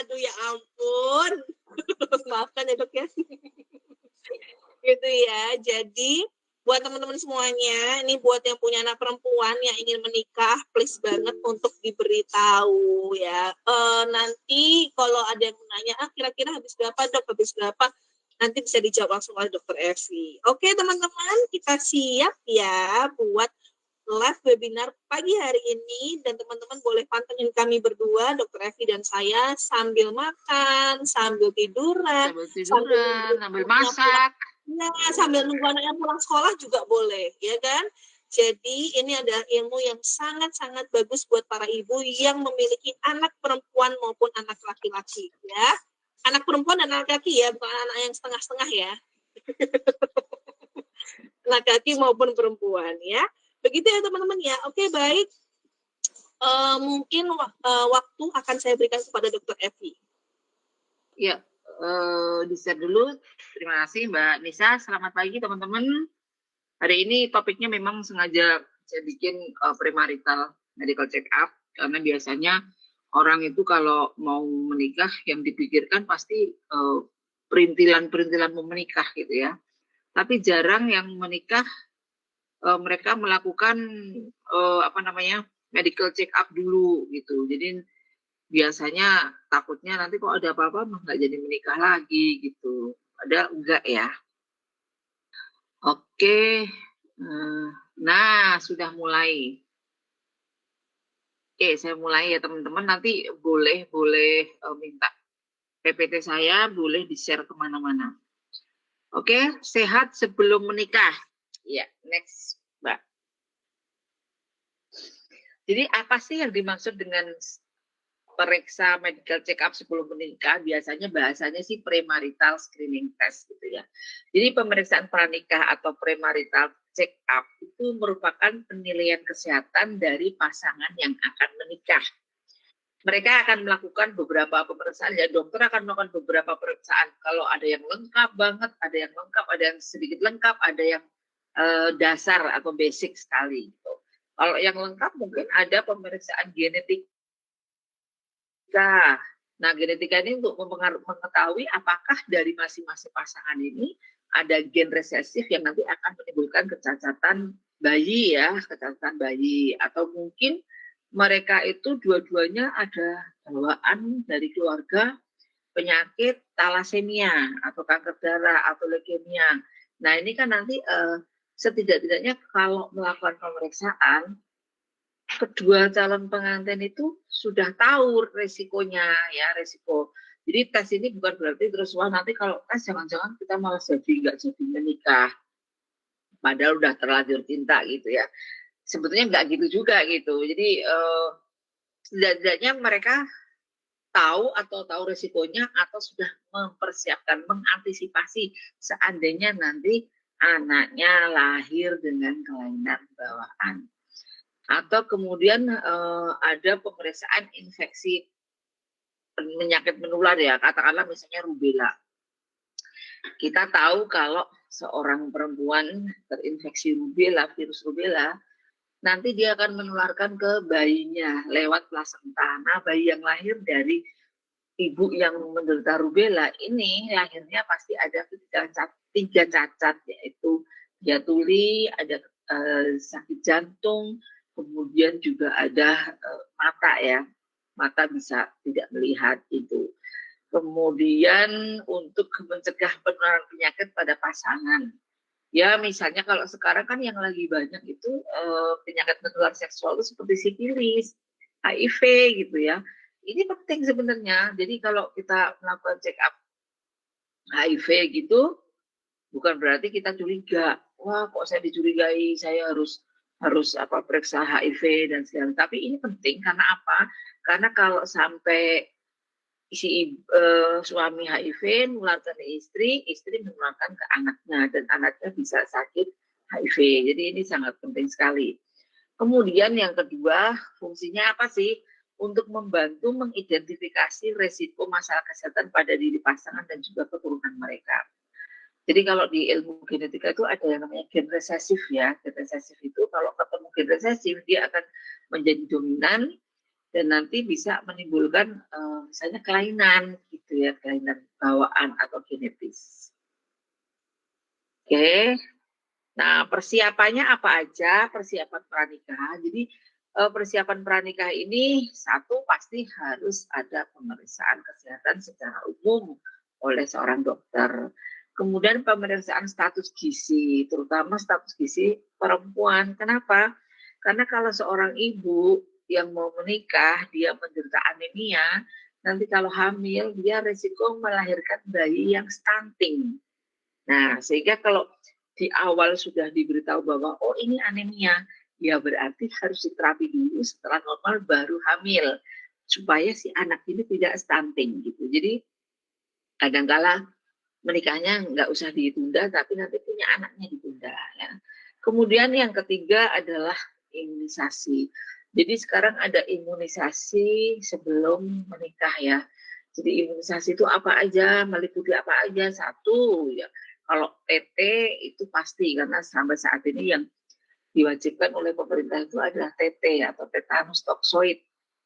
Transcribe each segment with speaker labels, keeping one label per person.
Speaker 1: Aduh ya ampun. Maafkan ya dok ya. Gitu ya. Jadi buat teman-teman semuanya, ini buat yang punya anak perempuan yang ingin menikah, please banget untuk diberitahu ya. Nanti kalau ada yang menanya, kira-kira habis berapa dok, habis berapa? Nanti bisa dijawab langsung oleh dokter Evi. Oke teman-teman, kita siap ya buat live webinar pagi hari ini, dan teman-teman boleh pantengin kami berdua, Dokter Evi dan saya, sambil makan, sambil tiduran,
Speaker 2: sambil masak.
Speaker 1: Nah, sambil nunggu anaknya pulang sekolah juga boleh, ya kan? Jadi ini adalah ilmu yang sangat-sangat bagus buat para ibu yang memiliki anak perempuan maupun anak laki-laki, ya. Anak perempuan dan anak laki ya, bukan anak yang setengah-setengah ya. Laki-laki maupun perempuan ya. Begitu ya teman-teman ya. Oke, baik. Mungkin waktu akan saya berikan kepada Dokter Evi.
Speaker 2: Ya, di-share dulu. Terima kasih Mbak Nisa. Selamat pagi teman-teman. Hari ini topiknya memang sengaja saya bikin premarital medical check up, karena biasanya orang itu kalau mau menikah yang dipikirkan pasti perintilan-perintilan mau menikah gitu ya. Tapi jarang yang menikah mereka melakukan medical check up dulu gitu. Jadi biasanya takutnya nanti kok ada apa-apa nggak jadi menikah lagi gitu. Ada enggak ya? Oke, nah sudah mulai. Oke, saya mulai ya teman-teman. Nanti boleh minta PPT saya, boleh di-share kemana-mana. Oke, sehat sebelum menikah. Ya, next, Mbak. Jadi apa sih yang dimaksud dengan periksa medical check up sebelum menikah? Biasanya bahasanya sih premarital screening test gitu ya. Jadi pemeriksaan pranikah atau premarital check up itu merupakan penilaian kesehatan dari pasangan yang akan menikah. Mereka akan melakukan beberapa pemeriksaan, ya dokter akan melakukan beberapa pemeriksaan. Kalau ada yang lengkap banget, ada yang lengkap, ada yang sedikit lengkap, ada yang dasar atau basic sekali. Gitu. Kalau yang lengkap mungkin ada pemeriksaan genetik. Nah, genetika ini untuk mengetahui apakah dari masing-masing pasangan ini ada gen resesif yang nanti akan menimbulkan kecacatan bayi ya, kecacatan bayi. Atau mungkin mereka itu dua-duanya ada bawaan dari keluarga penyakit talasemia atau kanker darah atau leukemia. Nah, ini kan nanti setidak-tidaknya kalau melakukan pemeriksaan, kedua calon pengantin itu sudah tahu resikonya ya, resiko. Jadi tes ini bukan berarti terus wah nanti kalau tes jangan-jangan kita malah nggak jadi menikah. Padahal udah terlanjur cinta gitu ya. Sebetulnya nggak gitu juga gitu. Jadi setidaknya mereka tahu atau tahu resikonya atau sudah mempersiapkan, mengantisipasi seandainya nanti anaknya lahir dengan kelainan bawaan. Atau kemudian ada pemeriksaan infeksi penyakit menular ya, katakanlah misalnya rubella. Kita tahu kalau seorang perempuan terinfeksi rubella, virus rubella, nanti dia akan menularkan ke bayinya lewat plasenta. Nah, bayi yang lahir dari ibu yang menderita rubella ini lahirnya pasti ada tiga cacat, yaitu dia tuli, ada sakit jantung, kemudian juga ada mata ya, mata bisa tidak melihat itu. Kemudian untuk mencegah penularan penyakit pada pasangan, ya misalnya kalau sekarang kan yang lagi banyak itu penyakit menular seksual itu seperti sifilis, HIV gitu ya. Ini penting sebenarnya. Jadi kalau kita melakukan check up HIV gitu, bukan berarti kita curiga. Wah, kok saya dicurigai? Saya harus periksa HIV dan segala. Tapi ini penting karena apa? Karena kalau sampai suami HIV menularkan ke istri menularkan ke anaknya dan anaknya bisa sakit HIV. Jadi ini sangat penting sekali. Kemudian yang kedua, fungsinya apa sih? Untuk membantu mengidentifikasi resiko masalah kesehatan pada diri pasangan dan juga keturunan mereka. Jadi kalau di ilmu genetika itu ada yang namanya gen resesif ya. Gen resesif itu kalau ketemu gen resesif dia akan menjadi dominan dan nanti bisa menimbulkan misalnya kelainan gitu ya, kelainan bawaan atau genetis. Oke. Nah, persiapannya apa aja? Persiapan pranikah. Jadi persiapan pranikah ini satu pasti harus ada pemeriksaan kesehatan secara umum oleh seorang dokter. Kemudian pemeriksaan status gizi, terutama status gizi perempuan. Kenapa? Karena kalau seorang ibu yang mau menikah, dia menderita anemia, nanti kalau hamil, dia risiko melahirkan bayi yang stunting. Nah, sehingga kalau di awal sudah diberitahu bahwa oh ini anemia, ya berarti harus diterapi dulu, setelah normal baru hamil supaya si anak ini tidak stunting gitu. Jadi kadangkala menikahnya nggak usah ditunda, tapi nanti punya anaknya ditunda ya. Kemudian yang ketiga adalah imunisasi. Jadi sekarang ada imunisasi sebelum menikah ya. Jadi imunisasi itu apa aja, meliputi apa aja. Satu ya, kalau TT itu pasti karena sampai saat ini yang diwajibkan oleh pemerintah itu adalah TT atau tetanus toksoid.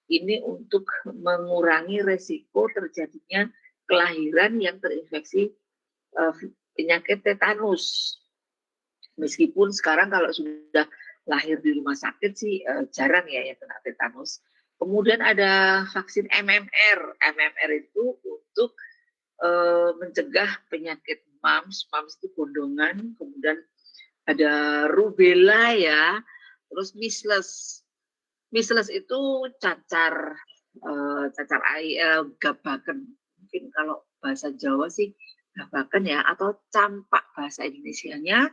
Speaker 2: Ini untuk mengurangi resiko terjadinya kelahiran yang terinfeksi penyakit tetanus. Meskipun sekarang kalau sudah lahir di rumah sakit sih jarang ya yang kena tetanus. Kemudian ada vaksin MMR. MMR itu untuk mencegah penyakit mumps. Mumps itu gondongan. Kemudian ada rubella ya. Terus measles. Measles itu cacar air, gabaken. Mungkin kalau bahasa Jawa sih gabaken ya, atau campak bahasa Indonesianya.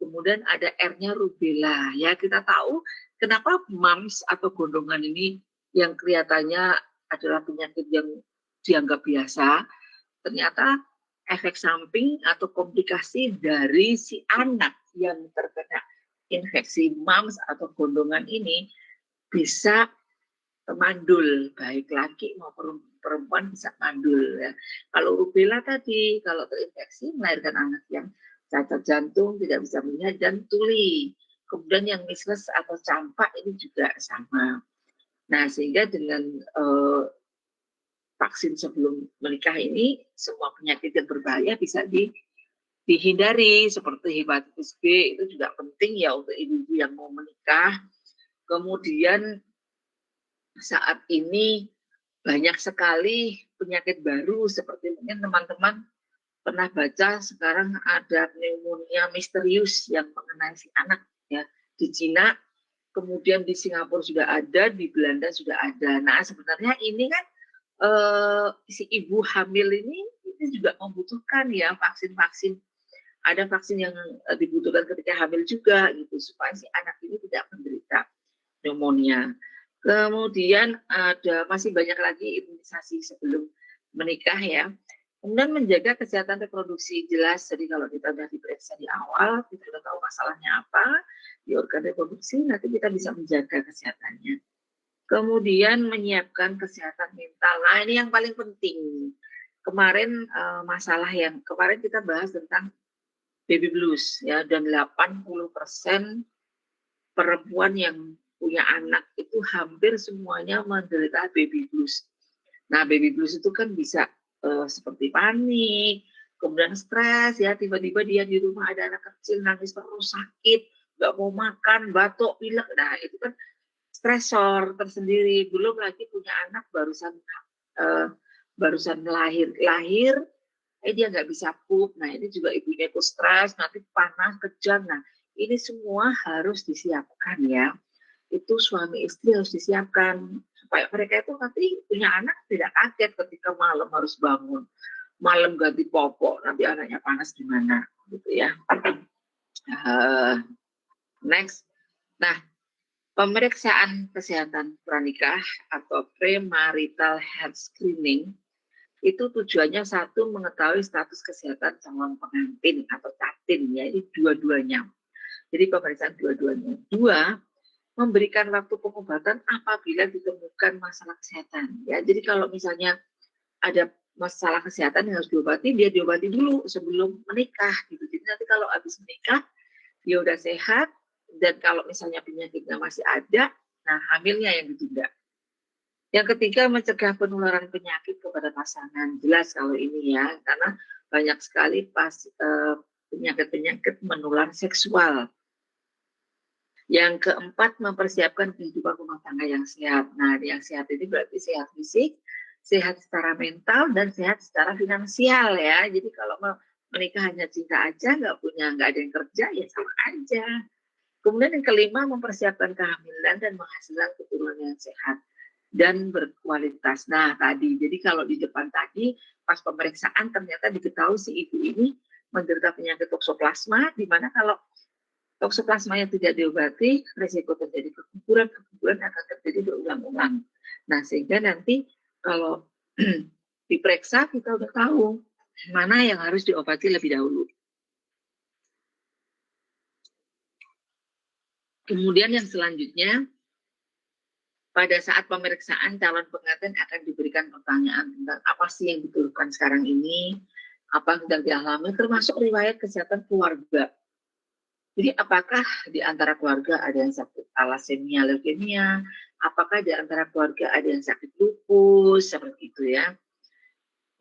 Speaker 2: Kemudian ada R-nya rubella. Ya kita tahu kenapa mumps atau gondongan ini yang kelihatannya adalah penyakit yang dianggap biasa, ternyata efek samping atau komplikasi dari si anak yang terkena infeksi mumps atau gondongan ini bisa mandul, baik laki maupun perempuan bisa mandul ya. Kalau rubella tadi, kalau terinfeksi melahirkan anak yang cacat jantung, tidak bisa melihat dan tuli. Kemudian yang measles atau campak ini juga sama. Nah, sehingga dengan vaksin sebelum menikah ini, semua penyakit yang berbahaya bisa dihindari, seperti hepatitis B itu juga penting ya untuk ibu-ibu yang mau menikah. Kemudian saat ini banyak sekali penyakit baru, seperti mungkin teman-teman pernah baca sekarang ada pneumonia misterius yang mengenai si anak ya di Cina, kemudian di Singapura sudah ada, di Belanda sudah ada. Nah sebenarnya ini kan si ibu hamil ini juga membutuhkan ya vaksin-vaksin. Ada vaksin yang dibutuhkan ketika hamil juga gitu supaya si anak ini tidak menderita pneumonia. Kemudian ada masih banyak lagi imunisasi sebelum menikah ya. Kemudian menjaga kesehatan reproduksi jelas. Jadi kalau kita sudah diperiksa di awal, kita sudah tahu masalahnya apa di organ reproduksi, nanti kita bisa menjaga kesehatannya. Kemudian menyiapkan kesehatan mental. Nah ini yang paling penting. Kemarin masalah yang kemarin kita bahas tentang baby blues ya, dan 80% perempuan yang punya anak itu hampir semuanya menderita baby blues. Nah, baby blues itu kan bisa seperti panik, kemudian stres ya, tiba-tiba dia di rumah ada anak kecil nangis terus sakit, nggak mau makan, batuk, pilek. Nah, itu kan stresor tersendiri. Belum lagi punya anak barusan lahir dia nggak bisa pup. Nah, ini juga ibunya ikut stres, nanti panas, kejang. Nah, ini semua harus disiapkan ya. Itu suami istri harus disiapkan supaya mereka itu nanti punya anak tidak kaget ketika malam harus bangun, malam ganti popok, nanti anaknya panas gimana gitu ya. Next, nah pemeriksaan kesehatan pranikah atau premarital health screening itu tujuannya satu mengetahui status kesehatan calon pengantin atau catin ya, ini dua-duanya. Jadi pemeriksaan dua-duanya. Dua, memberikan waktu pengobatan apabila ditemukan masalah kesehatan. Ya, jadi kalau misalnya ada masalah kesehatan yang harus diobati, dia diobati dulu sebelum menikah. Gitu. Jadi nanti kalau habis menikah, dia udah sehat, dan kalau misalnya penyakitnya masih ada, nah hamilnya yang ditunda. Yang ketiga, mencegah penularan penyakit kepada pasangan. Jelas kalau ini ya, karena banyak sekali penyakit-penyakit menular seksual. Yang keempat, mempersiapkan kehidupan rumah tangga yang sehat. Nah, yang sehat ini berarti sehat fisik, sehat secara mental, dan sehat secara finansial ya. Jadi kalau menikah hanya cinta aja, nggak ada yang kerja, ya sama aja. Kemudian yang kelima, mempersiapkan kehamilan dan menghasilkan keturunan yang sehat dan berkualitas. Nah, tadi, jadi kalau di depan tadi, pas pemeriksaan ternyata diketahui si ibu ini menderita penyakit toksoplasma, di mana kalau toksoplasma yang tidak diobati, risiko terjadi keguguran akan terjadi berulang-ulang. Nah, sehingga nanti kalau diperiksa, kita udah tahu mana yang harus diobati lebih dahulu. Kemudian yang selanjutnya, pada saat pemeriksaan calon pengantin akan diberikan pertanyaan tentang apa sih yang dikeluhkan sekarang ini, apa yang sedang dialami, termasuk riwayat kesehatan keluarga. Jadi apakah di antara keluarga ada yang sakit thalassemia, leukemia, apakah di antara keluarga ada yang sakit lupus, seperti itu ya.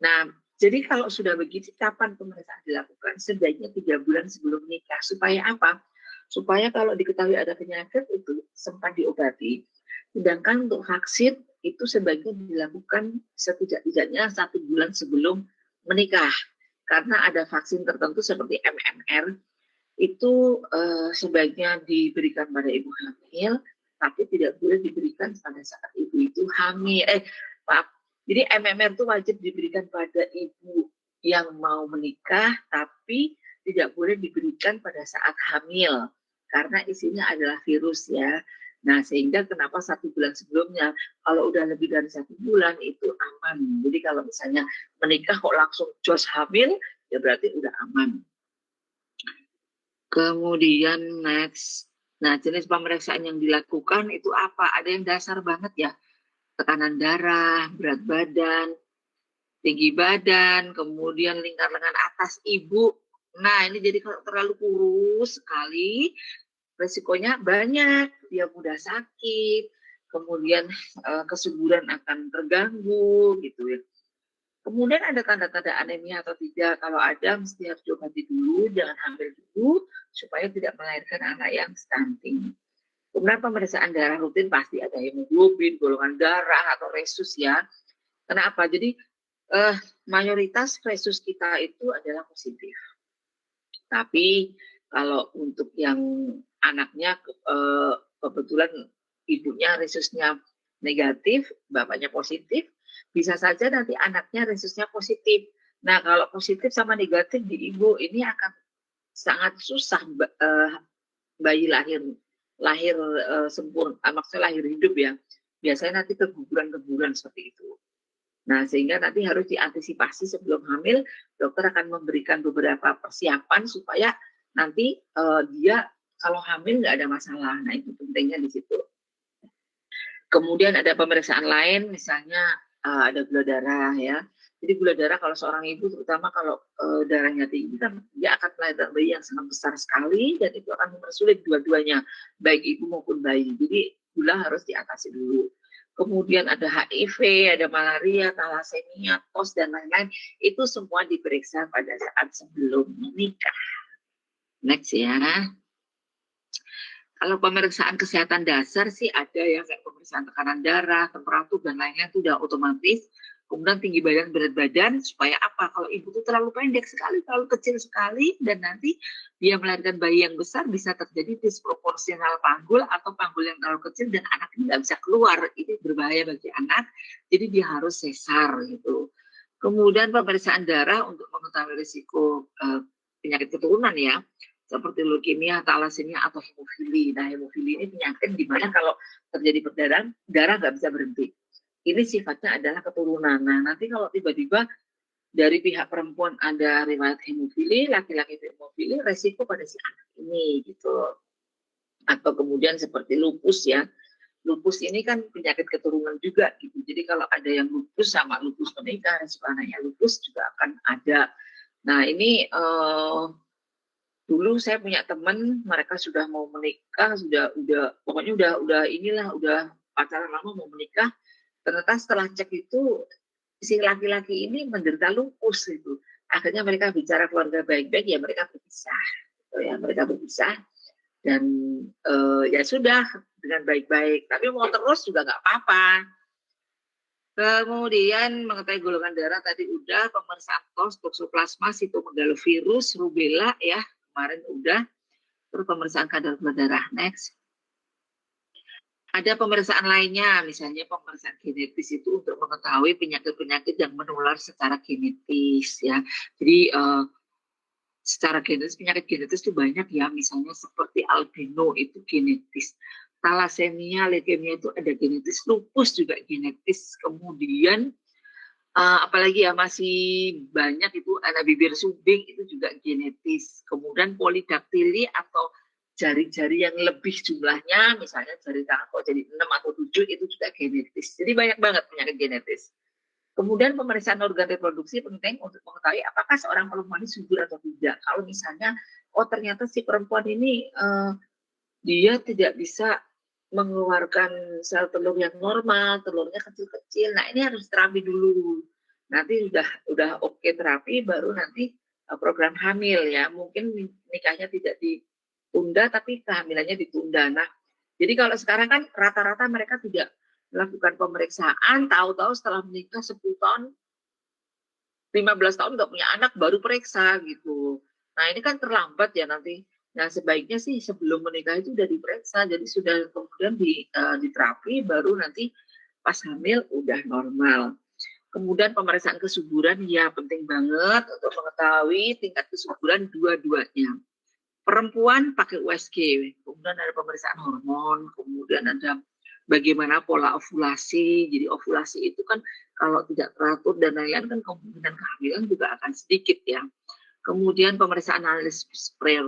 Speaker 2: Nah, jadi kalau sudah begitu, kapan pemeriksaan dilakukan? Sebaiknya 3 bulan sebelum nikah. Supaya apa? Supaya kalau diketahui ada penyakit itu sempat diobati. Sedangkan untuk vaksin itu sebaiknya dilakukan setidak-tidaknya 1 bulan sebelum menikah. Karena ada vaksin tertentu seperti MMR, itu sebaiknya diberikan pada ibu hamil, tapi tidak boleh diberikan pada saat ibu itu hamil. Maaf, jadi MMR itu wajib diberikan pada ibu yang mau menikah, tapi tidak boleh diberikan pada saat hamil, karena isinya adalah virus ya. Nah, sehingga kenapa 1 bulan sebelumnya, kalau udah lebih dari 1 bulan itu aman. Jadi kalau misalnya menikah kok langsung jos hamil, ya berarti udah aman. Kemudian next, nah jenis pemeriksaan yang dilakukan itu apa? Ada yang dasar banget ya, tekanan darah, berat badan, tinggi badan, kemudian lingkar lengan atas ibu. Nah ini jadi kalau terlalu kurus sekali, resikonya banyak, dia mudah sakit, kemudian kesuburan akan terganggu gitu ya. Kemudian ada tanda-tanda anemia atau tidak. Kalau ada, mesti harus diobati dulu, jangan hamil dulu, supaya tidak melahirkan anak yang stunting. Kemudian pemeriksaan darah rutin pasti ada hemoglobin, golongan darah, atau resus ya. Kenapa? Jadi mayoritas resus kita itu adalah positif. Tapi kalau untuk yang anaknya kebetulan ibunya resusnya negatif, bapaknya positif, bisa saja nanti anaknya resusnya positif. Nah, kalau positif sama negatif di ibu ini akan sangat susah bayi lahir sempurna, maksudnya lahir hidup ya. Biasanya nanti keguguran seperti itu. Nah, sehingga nanti harus diantisipasi sebelum hamil, dokter akan memberikan beberapa persiapan supaya nanti dia kalau hamil nggak ada masalah. Nah, itu pentingnya di situ. Kemudian ada pemeriksaan lain, misalnya ada gula darah ya. Jadi gula darah kalau seorang ibu, terutama kalau darahnya tinggi, kan dia akan melahirkan bayi yang sangat besar sekali, dan itu akan mempersulit dua-duanya, baik ibu maupun bayi. Jadi gula harus diatasi dulu. Kemudian ada HIV, ada malaria, thalassemia, TOS, dan lain-lain. Itu semua diperiksa pada saat sebelum menikah. Next ya. Kalau pemeriksaan kesehatan dasar sih ada ya, kayak pemeriksaan tekanan darah, temperatur, dan lain-lain itu udah otomatis. Kemudian tinggi badan, berat badan, supaya apa? Kalau ibu itu terlalu pendek sekali, terlalu kecil sekali, dan nanti dia melahirkan bayi yang besar, bisa terjadi disproporsional panggul atau panggul yang terlalu kecil, dan anak ini nggak bisa keluar. Ini berbahaya bagi anak, jadi dia harus sesar gitu. Kemudian pemeriksaan darah untuk mengetahui risiko penyakit keturunan ya, seperti leukemia, thalassemia, atau hemofili. Nah, hemofili ini penyakit di mana kalau terjadi perdarahan, darah nggak bisa berhenti. Ini sifatnya adalah keturunan. Nah, nanti kalau tiba-tiba dari pihak perempuan ada riwayat hemofili, laki-laki hemofili, resiko pada si anak ini gitu. Atau kemudian seperti lupus ya. Lupus ini kan penyakit keturunan juga gitu. Jadi kalau ada yang lupus sama lupus menikah, resiko anaknya lupus juga akan ada. Nah, ini dulu saya punya teman, mereka sudah mau menikah, pokoknya udah pacaran lama mau menikah, Ternyata setelah cek itu si laki-laki ini menderita lupus itu. Akhirnya mereka bicara keluarga baik-baik, ya mereka berpisah. Mereka berpisah dan ya sudah dengan baik-baik. Tapi mau terus juga nggak apa-apa. Kemudian mengetahui golongan darah tadi udah, pemeriksaan tos, toksoplasma, sitomegalovirus, rubella ya kemarin udah. Terus pemeriksaan kadar gula darah. Next. Ada pemeriksaan lainnya, misalnya pemeriksaan genetis itu untuk mengetahui penyakit-penyakit yang menular secara genetis ya. Jadi secara genetis, penyakit genetis itu banyak ya, misalnya seperti albino itu genetis, thalassemia, leukemia itu ada genetis, lupus juga genetis, kemudian apalagi ya masih banyak itu anak bibir sumbing itu juga genetis, kemudian polidaktili atau jari-jari yang lebih jumlahnya, misalnya jari tangan kok jadi 6 atau 7 itu juga genetis. Jadi banyak banget penyakit genetis. Kemudian pemeriksaan organ reproduksi penting untuk mengetahui apakah seorang perempuan ini subur atau tidak. Kalau misalnya, oh ternyata si perempuan ini dia tidak bisa mengeluarkan sel telur yang normal, telurnya kecil-kecil. Nah ini harus terapi dulu. Nanti udah oke terapi, baru nanti program hamil ya. Mungkin nikahnya tidak ditunda, tapi kehamilannya ditunda. Nah, jadi kalau sekarang kan rata-rata mereka tidak melakukan pemeriksaan, tahu-tahu setelah menikah 10 tahun, 15 tahun nggak punya anak, baru periksa gitu. Nah ini kan terlambat ya nanti. Nah sebaiknya sih sebelum menikah itu udah diperiksa, jadi sudah kemudian diterapi, baru nanti pas hamil udah normal. Kemudian pemeriksaan kesuburan ya penting banget untuk mengetahui tingkat kesuburan dua-duanya. Perempuan pakai USG, kemudian ada pemeriksaan hormon, kemudian ada bagaimana pola ovulasi. Jadi ovulasi itu kan kalau tidak teratur dan lain-lain kan kemungkinan kehamilan juga akan sedikit ya. Kemudian pemeriksaan analisis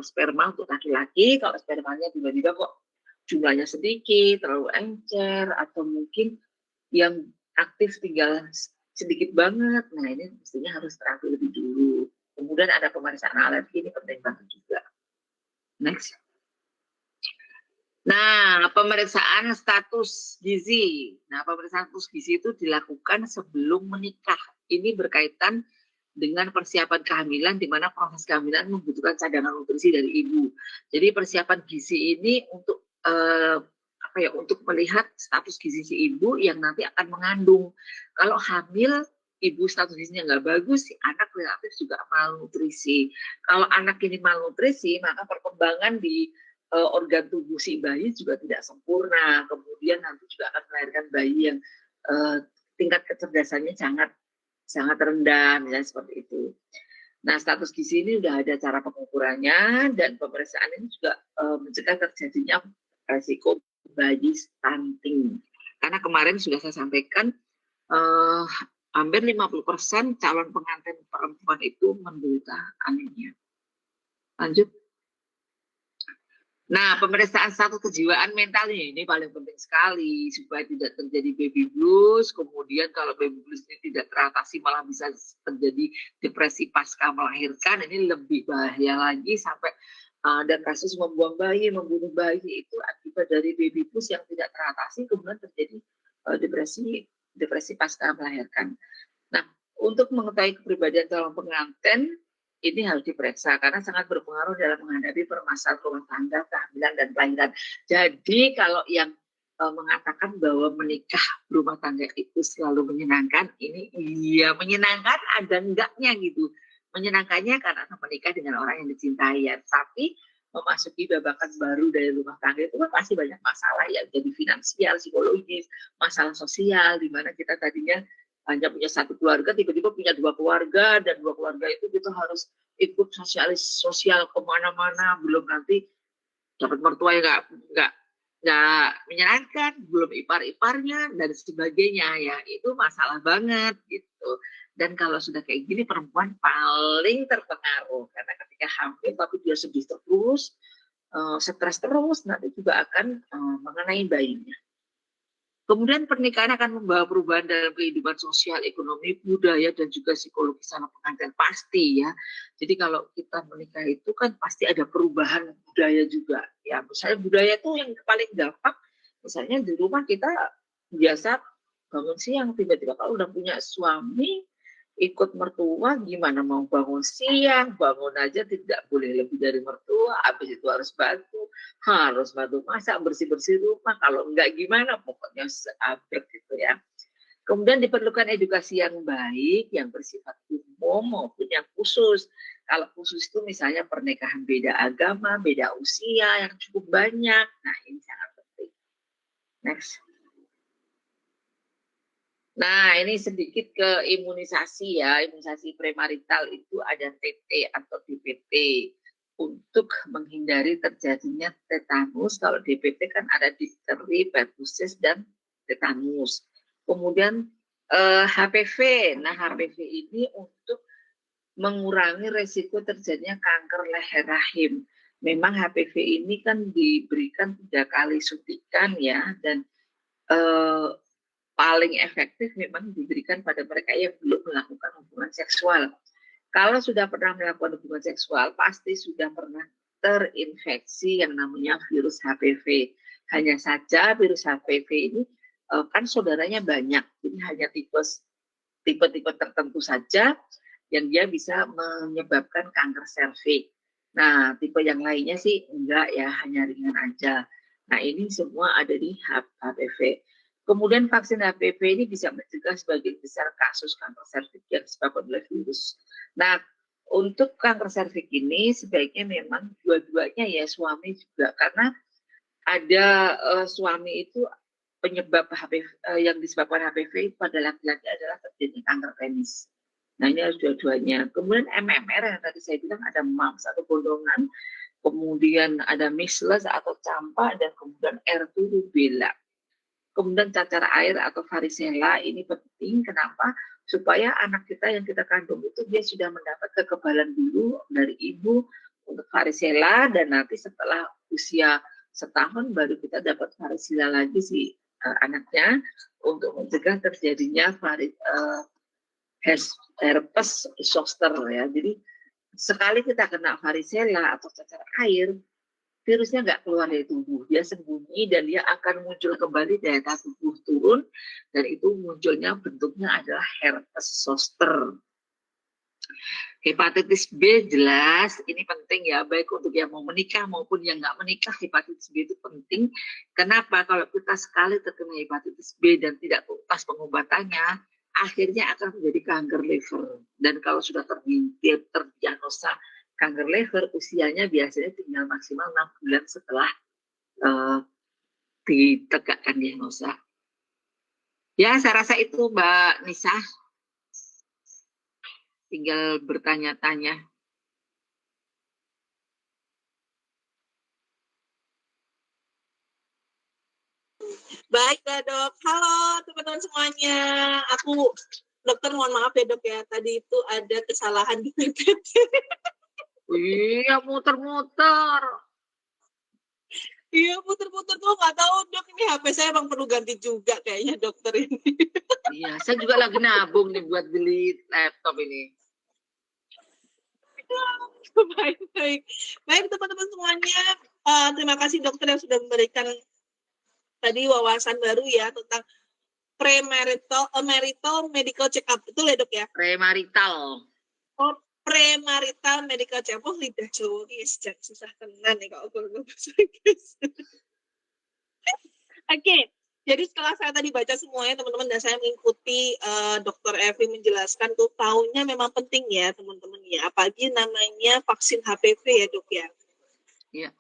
Speaker 2: sperma untuk laki-laki, kalau spermanya tiba-tiba kok jumlahnya sedikit, terlalu encer, atau mungkin yang aktif tinggal sedikit banget, nah ini mestinya harus terapi lebih dulu. Kemudian ada pemeriksaan alergi, ini penting banget juga. Next. Nah, pemeriksaan status gizi. Nah, pemeriksaan status gizi itu dilakukan sebelum menikah. Ini berkaitan dengan persiapan kehamilan, di mana proses kehamilan membutuhkan cadangan nutrisi dari ibu. Jadi persiapan gizi ini untuk untuk melihat status gizi si ibu yang nanti akan mengandung. Kalau hamil, ibu status gizinya nggak bagus, si anak relatif juga malnutrisi. Kalau anak ini malnutrisi, maka perkembangan di organ tubuh si bayi juga tidak sempurna. Kemudian nanti juga akan melahirkan bayi yang tingkat kecerdasannya sangat rendah, misalnya seperti itu. Nah, status gizi ini sudah ada cara pengukurannya, dan pemeriksaan ini juga mencegah terjadinya resiko bayi stunting. Karena kemarin sudah saya sampaikan, hampir 50% calon pengantin perempuan itu menderita anemia. Lanjut. Nah, pemeriksaan status kejiwaan mental ini paling penting sekali supaya tidak terjadi baby blues. Kemudian kalau baby blues ini tidak teratasi malah bisa terjadi depresi pasca melahirkan. Ini lebih bahaya lagi sampai ada kasus membuang bayi, membunuh bayi itu akibat dari baby blues yang tidak teratasi, kemudian terjadi depresi pasca melahirkan. Nah, untuk mengetahui kepribadian calon pengantin ini harus diperiksa karena sangat berpengaruh dalam menghadapi permasalahan rumah tangga, kehamilan, dan kelahiran. Jadi kalau yang mengatakan bahwa menikah rumah tangga itu selalu menyenangkan, ini iya menyenangkan, ada enggaknya gitu. Menyenangkannya karena menikah dengan orang yang dicintai ya. Tapi memasuki babakan baru dari rumah tangga itu kan pasti banyak masalah ya, jadi finansial, psikologis, masalah sosial, di mana kita tadinya hanya punya satu keluarga, tiba-tiba punya 2 keluarga, dan 2 keluarga itu kita harus ikut sosial kemana-mana, belum nanti dapat mertua yang nggak menyenangkan, belum ipar-iparnya dan sebagainya ya, itu masalah banget gitu. Dan kalau sudah kayak gini perempuan paling terpengaruh karena ketika hamil tapi dia sedih terus, stres terus, nanti juga akan mengenai bayinya. Kemudian pernikahan akan membawa perubahan dalam kehidupan sosial, ekonomi, budaya, dan juga psikologi calon pengantin pasti ya. Jadi kalau kita menikah itu kan pasti ada perubahan budaya juga. Ya misalnya budaya itu yang paling gampang, misalnya di rumah kita biasa bangun siang, tiba-tiba kalau udah punya suami ikut mertua gimana mau bangun siang, bangun aja tidak boleh lebih dari mertua, habis itu harus bantu masak, bersih-bersih rumah, kalau enggak gimana, pokoknya seabek gitu ya. Kemudian diperlukan edukasi yang baik, yang bersifat umum maupun yang khusus. Kalau khusus itu misalnya pernikahan beda agama, beda usia yang cukup banyak, nah ini sangat penting. Next. Nah, ini sedikit ke imunisasi ya. Imunisasi premarital itu ada TT atau DPT untuk menghindari terjadinya tetanus. Kalau DPT kan ada difteri, pertussis, dan tetanus. Kemudian HPV. Nah, HPV ini untuk mengurangi resiko terjadinya kanker leher rahim. Memang HPV ini kan diberikan 3 kali suntikan ya, dan paling efektif memang diberikan pada mereka yang belum melakukan hubungan seksual. Kalau sudah pernah melakukan hubungan seksual, pasti sudah pernah terinfeksi yang namanya virus HPV. Hanya saja virus HPV ini kan saudaranya banyak, jadi hanya tipe-tipe tertentu saja yang dia bisa menyebabkan kanker serviks. Nah, tipe yang lainnya sih enggak ya, hanya ringan aja. Nah, ini semua ada di HPV. Kemudian vaksin HPV ini bisa mencegah sebagian besar kasus kanker serviks yang disebabkan oleh virus. Nah, untuk kanker serviks ini sebaiknya memang dua-duanya ya, suami juga, karena ada suami itu penyebab HPV yang disebabkan HPV pada laki-laki adalah terjadi kanker penis. Nah, ini harus dua-duanya. Kemudian MMR yang tadi saya bilang ada mumps atau gondongan, kemudian ada measles atau campak, dan kemudian R2 rubella. Kemudian cacar air atau varicella ini penting. Kenapa? Supaya anak kita yang kita kandung itu dia sudah mendapat kekebalan dulu dari ibu untuk varicella, dan nanti setelah usia setahun baru kita dapat varicella lagi si anaknya, untuk mencegah terjadinya herpes zoster ya. Jadi sekali kita kena varicella atau cacar air, virusnya nggak keluar dari tubuh, dia sembunyi dan dia akan muncul kembali, daya tahan tubuh turun, dan itu munculnya bentuknya adalah herpes zoster. Hepatitis B jelas ini penting ya, baik untuk yang mau menikah maupun yang nggak menikah. Hepatitis B itu penting. Kenapa? Kalau kita sekali terkena hepatitis B dan tidak tuntas pengobatannya, akhirnya akan menjadi kanker liver. Dan kalau sudah terdiagnosa kanker liver, usianya biasanya tinggal maksimal 6 bulan setelah ditegakkan diagnosa. Ya, saya rasa itu Mbak Nisa. Tinggal bertanya-tanya.
Speaker 1: Baiklah Dok. Halo teman-teman semuanya. Aku dokter mohon maaf ya Dok ya. Tadi itu ada kesalahan di PPT.
Speaker 2: Iya, muter-muter.
Speaker 1: Iya, muter-muter tuh nggak tahu Dok, ini HP saya emang perlu ganti juga kayaknya dokter ini.
Speaker 2: Iya, saya juga lagi nabung nih buat beli laptop ini.
Speaker 1: Baik teman-teman semuanya, terima kasih dokter yang sudah memberikan tadi wawasan baru ya tentang premarital medical check up, betul ya Dok ya?
Speaker 2: Premarital.
Speaker 1: Oh, premarital medical check up. Oh, lidah Jawa susah tenan nih kalau ngomong bahasa Inggris. Oke, jadi setelah saya tadi baca semuanya teman-teman dan saya mengikuti Dr. Evi menjelaskan tuh, tahunya memang penting ya teman-teman ya, apalagi namanya vaksin HPV ya Dok ya.
Speaker 2: Iya.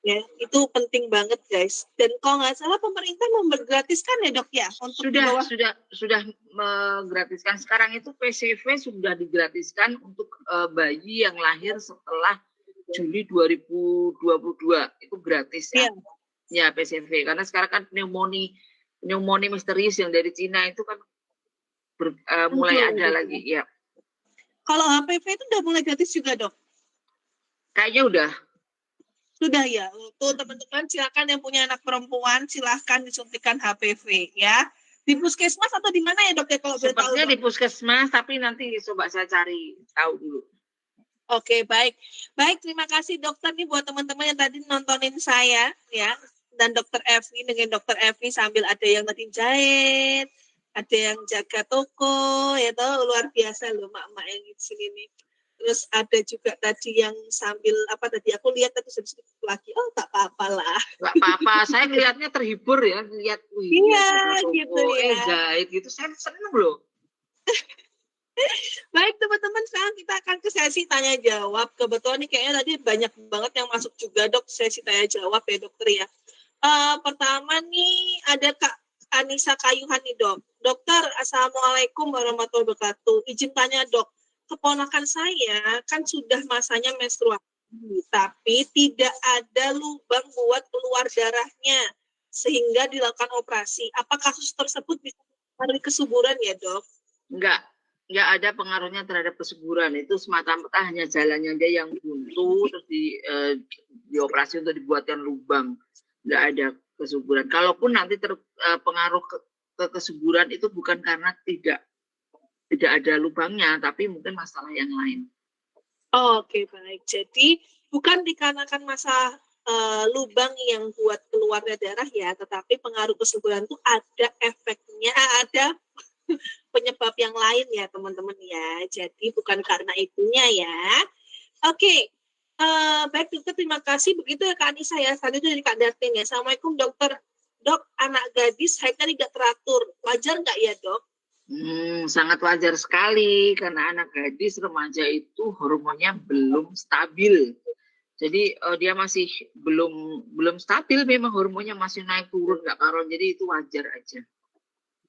Speaker 1: Ya, itu penting banget guys. Dan kalau nggak salah pemerintah membergratiskan ya Dok ya? Untuk
Speaker 2: sudah menggratiskan. Sekarang itu PCV sudah digratiskan untuk bayi yang lahir setelah Juli 2022, itu gratis ya. Ya, PCV, karena sekarang kan pneumonia misterius yang dari Cina itu kan mulai ada lagi ya.
Speaker 1: Kalau HPV itu udah mulai gratis juga Dok?
Speaker 2: Kayaknya udah.
Speaker 1: Sudah ya. Tuh teman-teman, silakan yang punya anak perempuan silakan disuntikan HPV ya. Di puskesmas atau di mana ya Dok ya kalau boleh tahu?
Speaker 2: Sepertinya di puskesmas, tapi nanti coba saya cari tahu dulu.
Speaker 1: Oke, baik. Baik, terima kasih dokter nih buat teman-teman yang tadi nontonin saya ya. Dan Dokter Evi dengan Dokter Evi sambil ada yang tadi jahit, ada yang jaga toko, ya toh, luar biasa loh mak-mak yang di sini nih. Terus ada juga tadi yang sambil apa tadi aku lihat tadi sedikit lagi, oh tak apa-apa lah.
Speaker 2: Nggak apa-apa, saya lihatnya terhibur ya, lihat
Speaker 1: Iya
Speaker 2: jaga
Speaker 1: gitu
Speaker 2: toko,
Speaker 1: ya.
Speaker 2: jahit gitu, saya seneng loh.
Speaker 1: Baik teman-teman, sekarang kita akan ke sesi tanya jawab. Kebetulan nih kayaknya tadi banyak banget yang masuk juga dok sesi tanya jawab ya dokter ya. Pertama nih ada Kak Anissa Kayuhan nih dok. Dokter, assalamualaikum warahmatullahi wabarakatuh. Izin tanya dok, keponakan saya kan sudah masanya menstruasi, tapi tidak ada lubang buat keluar darahnya sehingga dilakukan operasi. Apa kasus tersebut bisa mempengaruhi kesuburan ya dok?
Speaker 2: Nggak ada pengaruhnya terhadap kesuburan. Itu semata-mata hanya jalannya dia yang buntu, terus dioperasi untuk dibuatkan lubang. Nggak ada kesuburan. Kalaupun nanti terpengaruh ke kesuburan itu bukan karena tidak ada lubangnya, tapi mungkin masalah yang lain.
Speaker 1: Oke, baik. Jadi bukan dikarenakan masalah lubang yang buat keluarnya darah ya, tetapi pengaruh kesuburan itu ada efeknya, ada penyebab yang lain ya teman-teman ya. Jadi bukan karena itunya ya. Oke, baik dokter, terima kasih. Begitu ya Kak Anissa ya. Selanjutnya dari Kak Dartin ya. Assalamualaikum dokter. Dok, anak gadis haidnya tidak teratur. Wajar nggak ya dok?
Speaker 2: Sangat wajar sekali karena anak gadis remaja itu hormonnya belum stabil. Jadi dia masih belum stabil, memang hormonnya masih naik turun nggak karuan. Jadi itu wajar aja.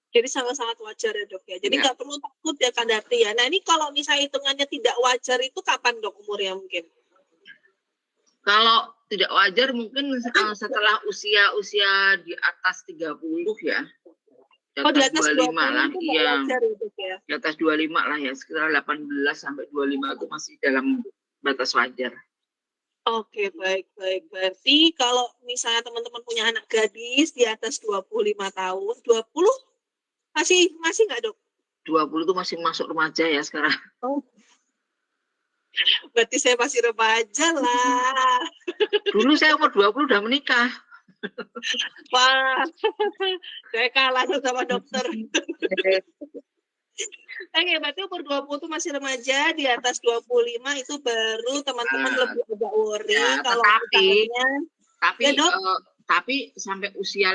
Speaker 1: Jadi sangat-sangat wajar ya dok ya. Jadi nggak perlu takut ya Kak Darti ya. Nah ini kalau misalnya hitungannya tidak wajar itu kapan dok umurnya mungkin?
Speaker 2: Kalau tidak wajar mungkin setelah usia di atas 30 ya.
Speaker 1: Di atas 25
Speaker 2: lah, iya.
Speaker 1: Ya?
Speaker 2: Di atas 25 lah ya, sekitar 18 sampai 25 itu masih dalam batas wajar.
Speaker 1: Oke, baik. Berarti kalau misalnya teman-teman punya anak gadis di atas 25 tahun, 20 masih nggak dok?
Speaker 2: 20 itu masih masuk remaja ya sekarang.
Speaker 1: Oh. Berarti saya masih remaja lah.
Speaker 2: Dulu saya umur 20 udah menikah.
Speaker 1: Wah, saya kalah sama dokter. Oke, berarti umur 20 itu masih remaja, di atas 25 itu baru teman-teman lebih agak worry.
Speaker 2: Ya,
Speaker 1: kalau
Speaker 2: tapi sampai usia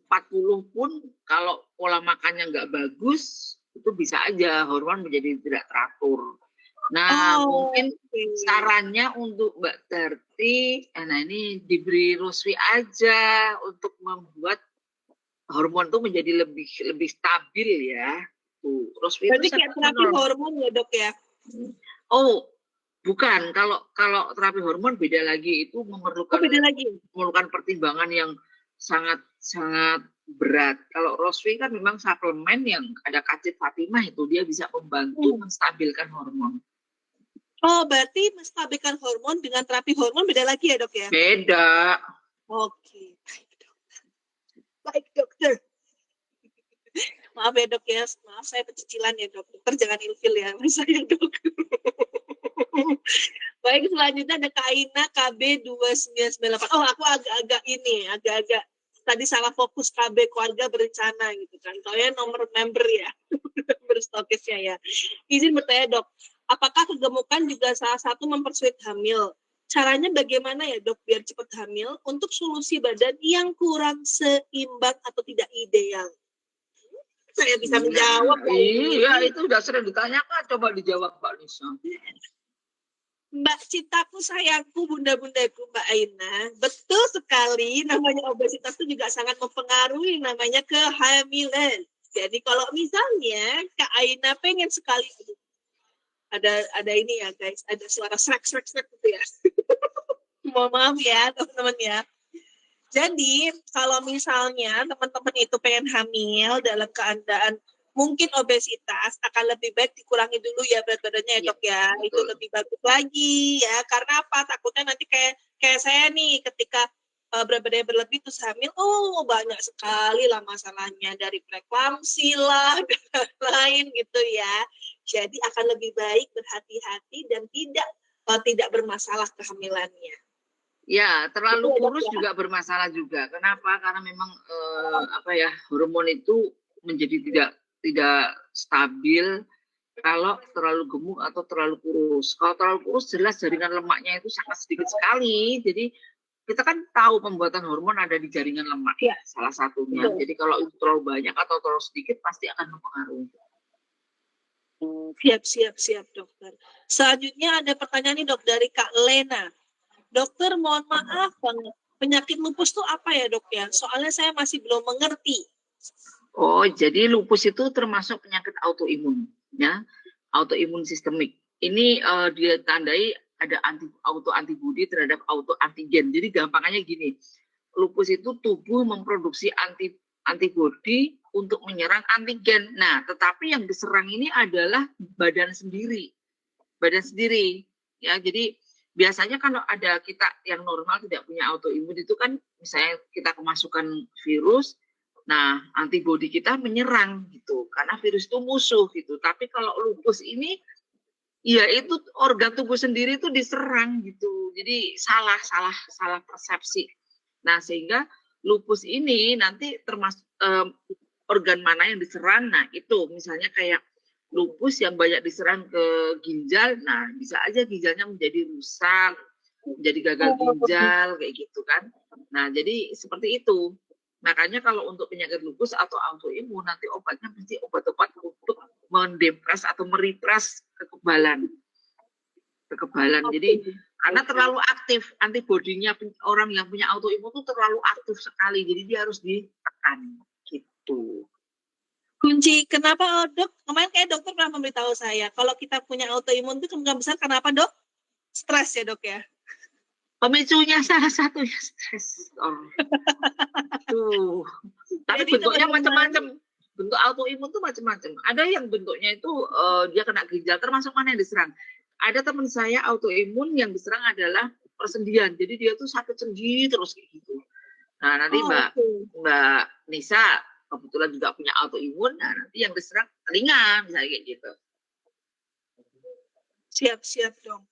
Speaker 2: 40 pun kalau pola makannya nggak bagus, itu bisa aja hormon menjadi tidak teratur. Nah, mungkin sarannya untuk Mbak Darti, nah ini diberi Rosvi aja untuk membuat hormon itu menjadi lebih stabil ya. Tuh, Rosvi
Speaker 1: berarti itu kayak terapi hormon ya dok ya?
Speaker 2: Oh, bukan. Kalau terapi hormon beda lagi, itu memerlukan pertimbangan yang sangat berat. Kalau Rosvi kan memang suplemen yang ada kacit Fatimah, itu dia bisa membantu menstabilkan hormon.
Speaker 1: Oh, berarti menstabilkan hormon dengan terapi hormon beda lagi ya dok ya?
Speaker 2: Beda.
Speaker 1: Oke. Baik dokter. Maaf ya dok ya, maaf saya pecicilan ya dok. Dokter jangan ilfil ya, saya dok. Baik, selanjutnya ada Kak Aina KB 2998. Oh, aku agak tadi salah fokus KB keluarga berencana gitu kan. Soalnya nomor member ya, berstokisnya ya. Izin bertanya dok, apakah kegemukan juga salah satu mempersulit hamil? Caranya bagaimana ya dok biar cepat hamil untuk solusi badan yang kurang seimbang atau tidak ideal? Saya bisa menjawab.
Speaker 2: Iya, itu sudah sering ditanyakan. Coba dijawab Mbak Nisa.
Speaker 1: Mbak cintaku, sayangku, bunda-bundaku Mbak Aina, betul sekali namanya obesitas itu juga sangat mempengaruhi namanya kehamilan. Jadi kalau misalnya Kak Aina pengen sekali, ada ini ya guys, ada suara srek gitu ya. Mohon maaf ya teman-teman ya. Jadi kalau misalnya teman-teman itu pengen hamil dalam keadaan mungkin obesitas, akan lebih baik dikurangi dulu ya berat badannya ya dok ya. Itu lebih bagus lagi ya. Karena apa? Takutnya nanti kayak saya nih ketika berat badannya berlebih terus hamil, banyak sekali lah masalahnya, dari preeklamsi lah dan lain gitu ya. Jadi akan lebih baik berhati-hati dan tidak bermasalah kehamilannya.
Speaker 2: Ya, terlalu kurus juga bermasalah juga. Kenapa? Karena memang hormon itu menjadi tidak stabil kalau terlalu gemuk atau terlalu kurus. Kalau terlalu kurus jelas jaringan lemaknya itu sangat sedikit sekali. Jadi kita kan tahu pembuatan hormon ada di jaringan lemak ya, salah satunya. Jadi kalau itu terlalu banyak atau terlalu sedikit pasti akan mempengaruhi.
Speaker 1: Siap dokter. Selanjutnya ada pertanyaan nih dok dari Kak Lena. Dokter mohon maaf banget, penyakit lupus itu apa ya dok ya? Soalnya saya masih belum mengerti.
Speaker 2: Oh, jadi lupus itu termasuk penyakit autoimun, ya, autoimun sistemik. Ini dia tandai ada autoantibodi terhadap autoantigen. Jadi gampangannya gini, lupus itu tubuh memproduksi antibodi untuk menyerang antigen. Nah, tetapi yang diserang ini adalah badan sendiri, ya. Jadi biasanya kalau ada kita yang normal tidak punya autoimun itu kan, misalnya kita kemasukan virus. Nah, antibodi kita menyerang gitu, karena virus itu musuh gitu. Tapi kalau lupus ini, ya itu organ tubuh sendiri itu diserang gitu. Jadi salah persepsi. Nah, sehingga lupus ini nanti termasuk organ mana yang diserang. Nah, itu misalnya kayak lupus yang banyak diserang ke ginjal. Nah, bisa aja ginjalnya menjadi rusak, menjadi gagal ginjal kayak gitu kan. Nah, jadi seperti itu. Makanya kalau untuk penyakit lupus atau autoimun nanti obatnya mesti obat-obat untuk mendepres atau merepress kekebalan. Jadi karena terlalu aktif antibodinya orang yang punya autoimun itu terlalu aktif sekali. Jadi dia harus ditekan gitu.
Speaker 1: Kunci kenapa dok? Kemarin kayak dokter pernah memberitahu saya kalau kita punya autoimun itu kemungkinan besar kenapa dok? Stres ya dok ya?
Speaker 2: Pemicunya salah satunya stres. Tapi jadi bentuknya macam-macam. Bentuk autoimun tuh macam-macam. Ada yang bentuknya itu dia kena ginjal, termasuk mana yang diserang. Ada teman saya autoimun yang diserang adalah persendian. Jadi dia tuh sakit sendi terus kayak gitu. Nah, nanti Mbak Nisa kebetulan juga punya autoimun. Nah, nanti yang diserang telinga misalnya kayak gitu.
Speaker 1: Siap dong.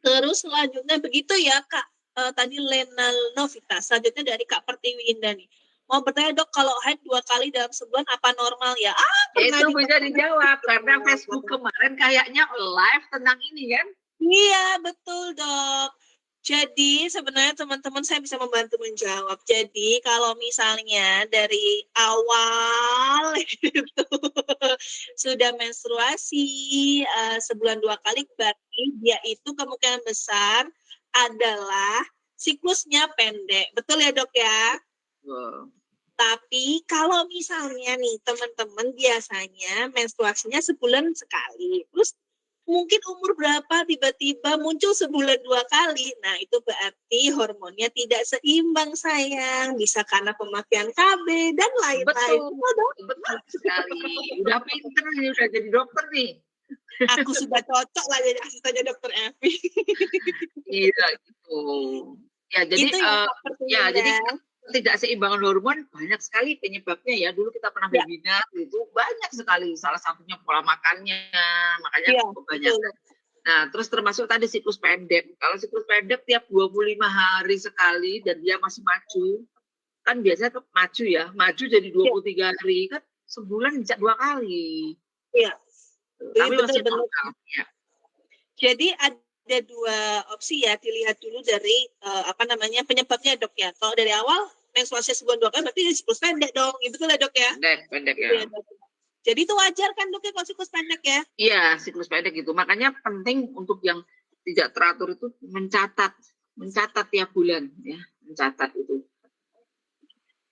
Speaker 1: Terus selanjutnya begitu ya Kak, tadi Lena Novita, selanjutnya dari Kak Pertiwi Indah nih. Mau bertanya dok, kalau haid 2 kali dalam sebulan apa normal ya?
Speaker 2: Itu bisa dijawab, karena Facebook kemarin kayaknya live tentang ini kan?
Speaker 1: Iya, betul dok. Jadi sebenarnya teman-teman saya bisa membantu menjawab. Jadi kalau misalnya dari awal itu sudah menstruasi sebulan 2 kali, berarti dia itu kemungkinan besar adalah siklusnya pendek. Betul ya dok ya? Tapi kalau misalnya nih teman-teman biasanya menstruasinya sebulan sekali, terus mungkin umur berapa tiba-tiba muncul sebulan 2 kali. Nah, itu berarti hormonnya tidak seimbang sayang. Bisa karena pemakaian KB dan lain-lain.
Speaker 2: Betul sekali. Udah pinter nih, udah jadi dokter nih.
Speaker 1: Aku sudah cocok lah jadi asistennya dokter Evi.
Speaker 2: Iya gitu. Ya jadi
Speaker 1: itu
Speaker 2: jadi ketidakseimbangan hormon banyak sekali penyebabnya ya. Dulu kita pernah webinar itu banyak sekali. Salah satunya pola makannya, makanya banyak. Nah, terus termasuk tadi siklus pendek. Kalau siklus pendek tiap 25 hari sekali dan dia masih maju, kan biasanya maju ya, maju jadi 23 hari, kan sebulan bisa 2 kali.
Speaker 1: Iya.
Speaker 2: Tapi masih normal. Ya.
Speaker 1: Jadi ada 2 opsi ya, dilihat dulu dari penyebabnya dok ya. Kalau dari awal menstruasi sebulan 2 kali berarti siklus pendek dong, itu kan dok ya?
Speaker 2: Pendek ya.
Speaker 1: Jadi itu wajar kan dok ya kalau siklus pendek ya?
Speaker 2: Iya, siklus pendek gitu. Makanya penting untuk yang tidak teratur itu mencatat tiap bulan ya, mencatat itu.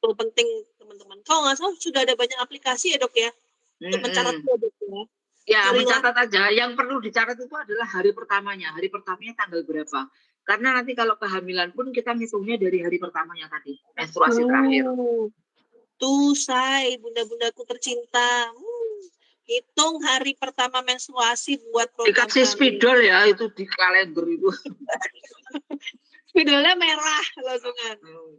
Speaker 1: Itu penting teman-teman. Kalau nggak salah sudah ada banyak aplikasi ya dok ya untuk mencatat dok ya.
Speaker 2: Ya, mencatat aja. Yang perlu dicatat itu adalah hari pertamanya. Hari pertamanya tanggal berapa? Karena nanti kalau kehamilan pun kita ngitungnya dari hari pertamanya tadi, menstruasi terakhir.
Speaker 1: Tuh, say, bunda-bundaku tercinta. Hitung hari pertama menstruasi buat program
Speaker 2: dikasih spidol ya, itu di kalender itu.
Speaker 1: Spidolnya merah langsungan.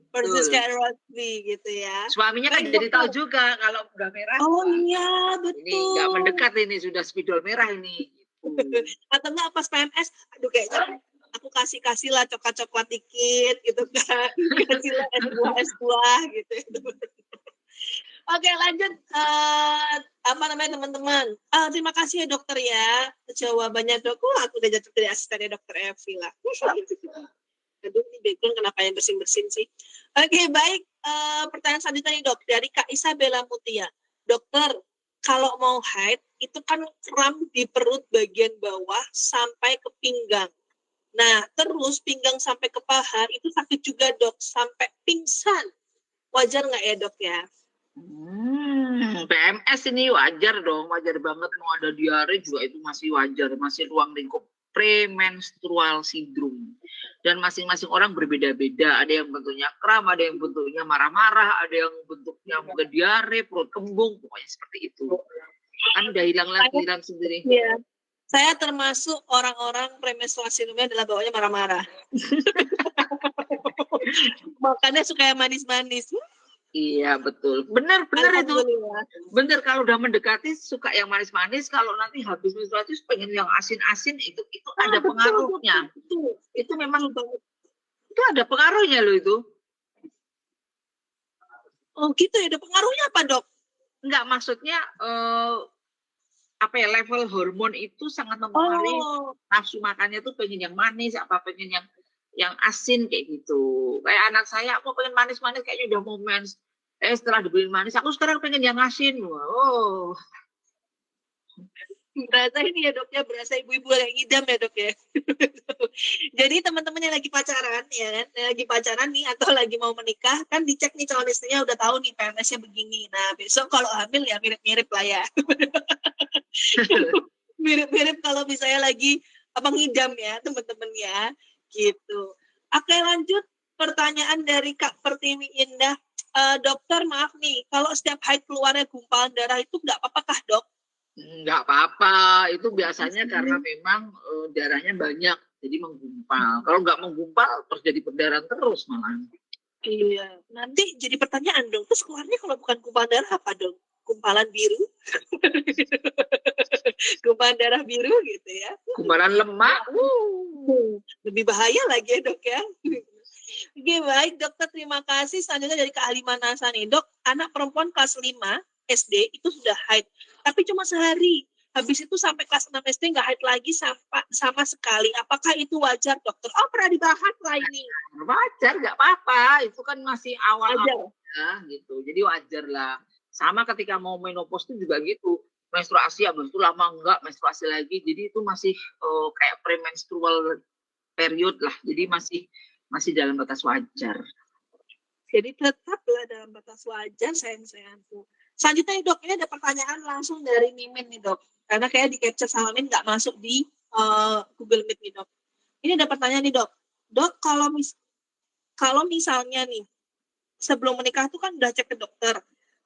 Speaker 1: Persis kayak rosy gitu ya.
Speaker 2: Suaminya kan jadi tahu juga kalau udah merah.
Speaker 1: Oh iya, betul.
Speaker 2: Ini nggak mendekat, ini sudah spidol merah ini.
Speaker 1: Atau enggak pas PMS, aduh kayaknya aku kasih lah coklat dikit gitu kan. Kasihlah es buah gitu. Oke, lanjut. Apa namanya teman-teman? Terima kasih ya dokter ya. Jawabannya dok. Aku udah jatuh dari asistennya dokter Evi lah. Aduh, ini background kenapa yang bersin-bersin sih? Oke, baik. Pertanyaan selanjutnya nih dok. Dari Kak Isabella Mutia. Dokter, kalau mau haid, itu kan kram di perut bagian bawah sampai ke pinggang. Nah, terus pinggang sampai ke paha, itu sakit juga dok. Sampai pingsan. Wajar nggak ya dok ya?
Speaker 2: PMS ini wajar dong, wajar banget. Mau ada diare juga itu masih wajar, masih ruang lingkup premenstrual syndrome. Dan masing-masing orang berbeda-beda. Ada yang bentuknya kram, ada yang bentuknya marah-marah, ada yang bentuknya mungkin diare, perut kembung, pokoknya seperti itu. Kan udah hilang sendiri.
Speaker 1: Iya. Saya termasuk orang-orang premenstrual syndrome adalah bawahnya marah-marah. Makanya suka yang manis-manis.
Speaker 2: Iya betul, benar itu. Benar kalau udah mendekati suka yang manis-manis, kalau nanti habis menstruasi pengen yang asin-asin itu ada pengaruhnya.
Speaker 1: Betul.
Speaker 2: Itu memang itu ada pengaruhnya loh itu.
Speaker 1: Oh gitu ya, ada pengaruhnya apa dok?
Speaker 2: Enggak, maksudnya apa ya, level hormon itu sangat mempengaruhi nafsu makannya tuh, pengen yang manis apa pengen yang asin kayak gitu. Kayak anak saya, aku pengen manis-manis kayaknya udah mau mens. Setelah dibeliin manis, aku sekarang pengen yang asin. Wow.
Speaker 1: Berasa ini ya dok ya, berasa ibu-ibu yang ngidam ya dok ya. Jadi teman-teman yang lagi pacaran ya kan, lagi pacaran nih atau lagi mau menikah kan dicek nih calon istrinya, udah tahu nih PMS-nya begini. Nah besok kalau hamil ya mirip-mirip lah ya. Mirip-mirip kalau misalnya lagi ngidam ya teman-teman ya gitu. Oke, lanjut pertanyaan dari Kak Pertiwi Indah. Dokter maaf nih, kalau setiap haid keluarnya gumpalan darah itu nggak apa-apa kah dok?
Speaker 2: Nggak apa-apa, itu biasanya karena memang darahnya banyak jadi menggumpal. Kalau nggak menggumpal terjadi perdarahan terus malah.
Speaker 1: Iya, nanti jadi pertanyaan dong, terus keluarnya kalau bukan gumpalan darah apa dong? Gumpalan biru? Gumpalan darah biru gitu ya?
Speaker 2: Gumpalan lemak?
Speaker 1: Lebih bahaya lagi ya dok ya? Oke, baik dokter, terima kasih. Selanjutnya dari Kak Halimah Nasa nih, dok, anak perempuan kelas 5 SD itu sudah haid, tapi cuma sehari. Habis itu sampai kelas 6 SD nggak haid lagi sama sekali. Apakah itu wajar dokter? Oh, pernah dibahas lah ini.
Speaker 2: Wajar, nggak apa-apa. Itu kan masih awal-awal ya, gitu. Jadi wajar lah. Sama ketika mau menopause itu juga gitu. Menstruasi, habis itu lama nggak menstruasi lagi. Jadi itu masih kayak premenstrual period lah. Jadi masih dalam batas wajar.
Speaker 1: Jadi tetaplah dalam batas wajar, sayang-sayangku. Selanjutnya dok, ini ada pertanyaan langsung dari Mimin nih dok. Karena kayak di capture sama Mimin nggak masuk di Google Meet nih dok. Ini ada pertanyaan nih dok. Dok, kalau misalnya nih, sebelum menikah tuh kan udah cek ke dokter.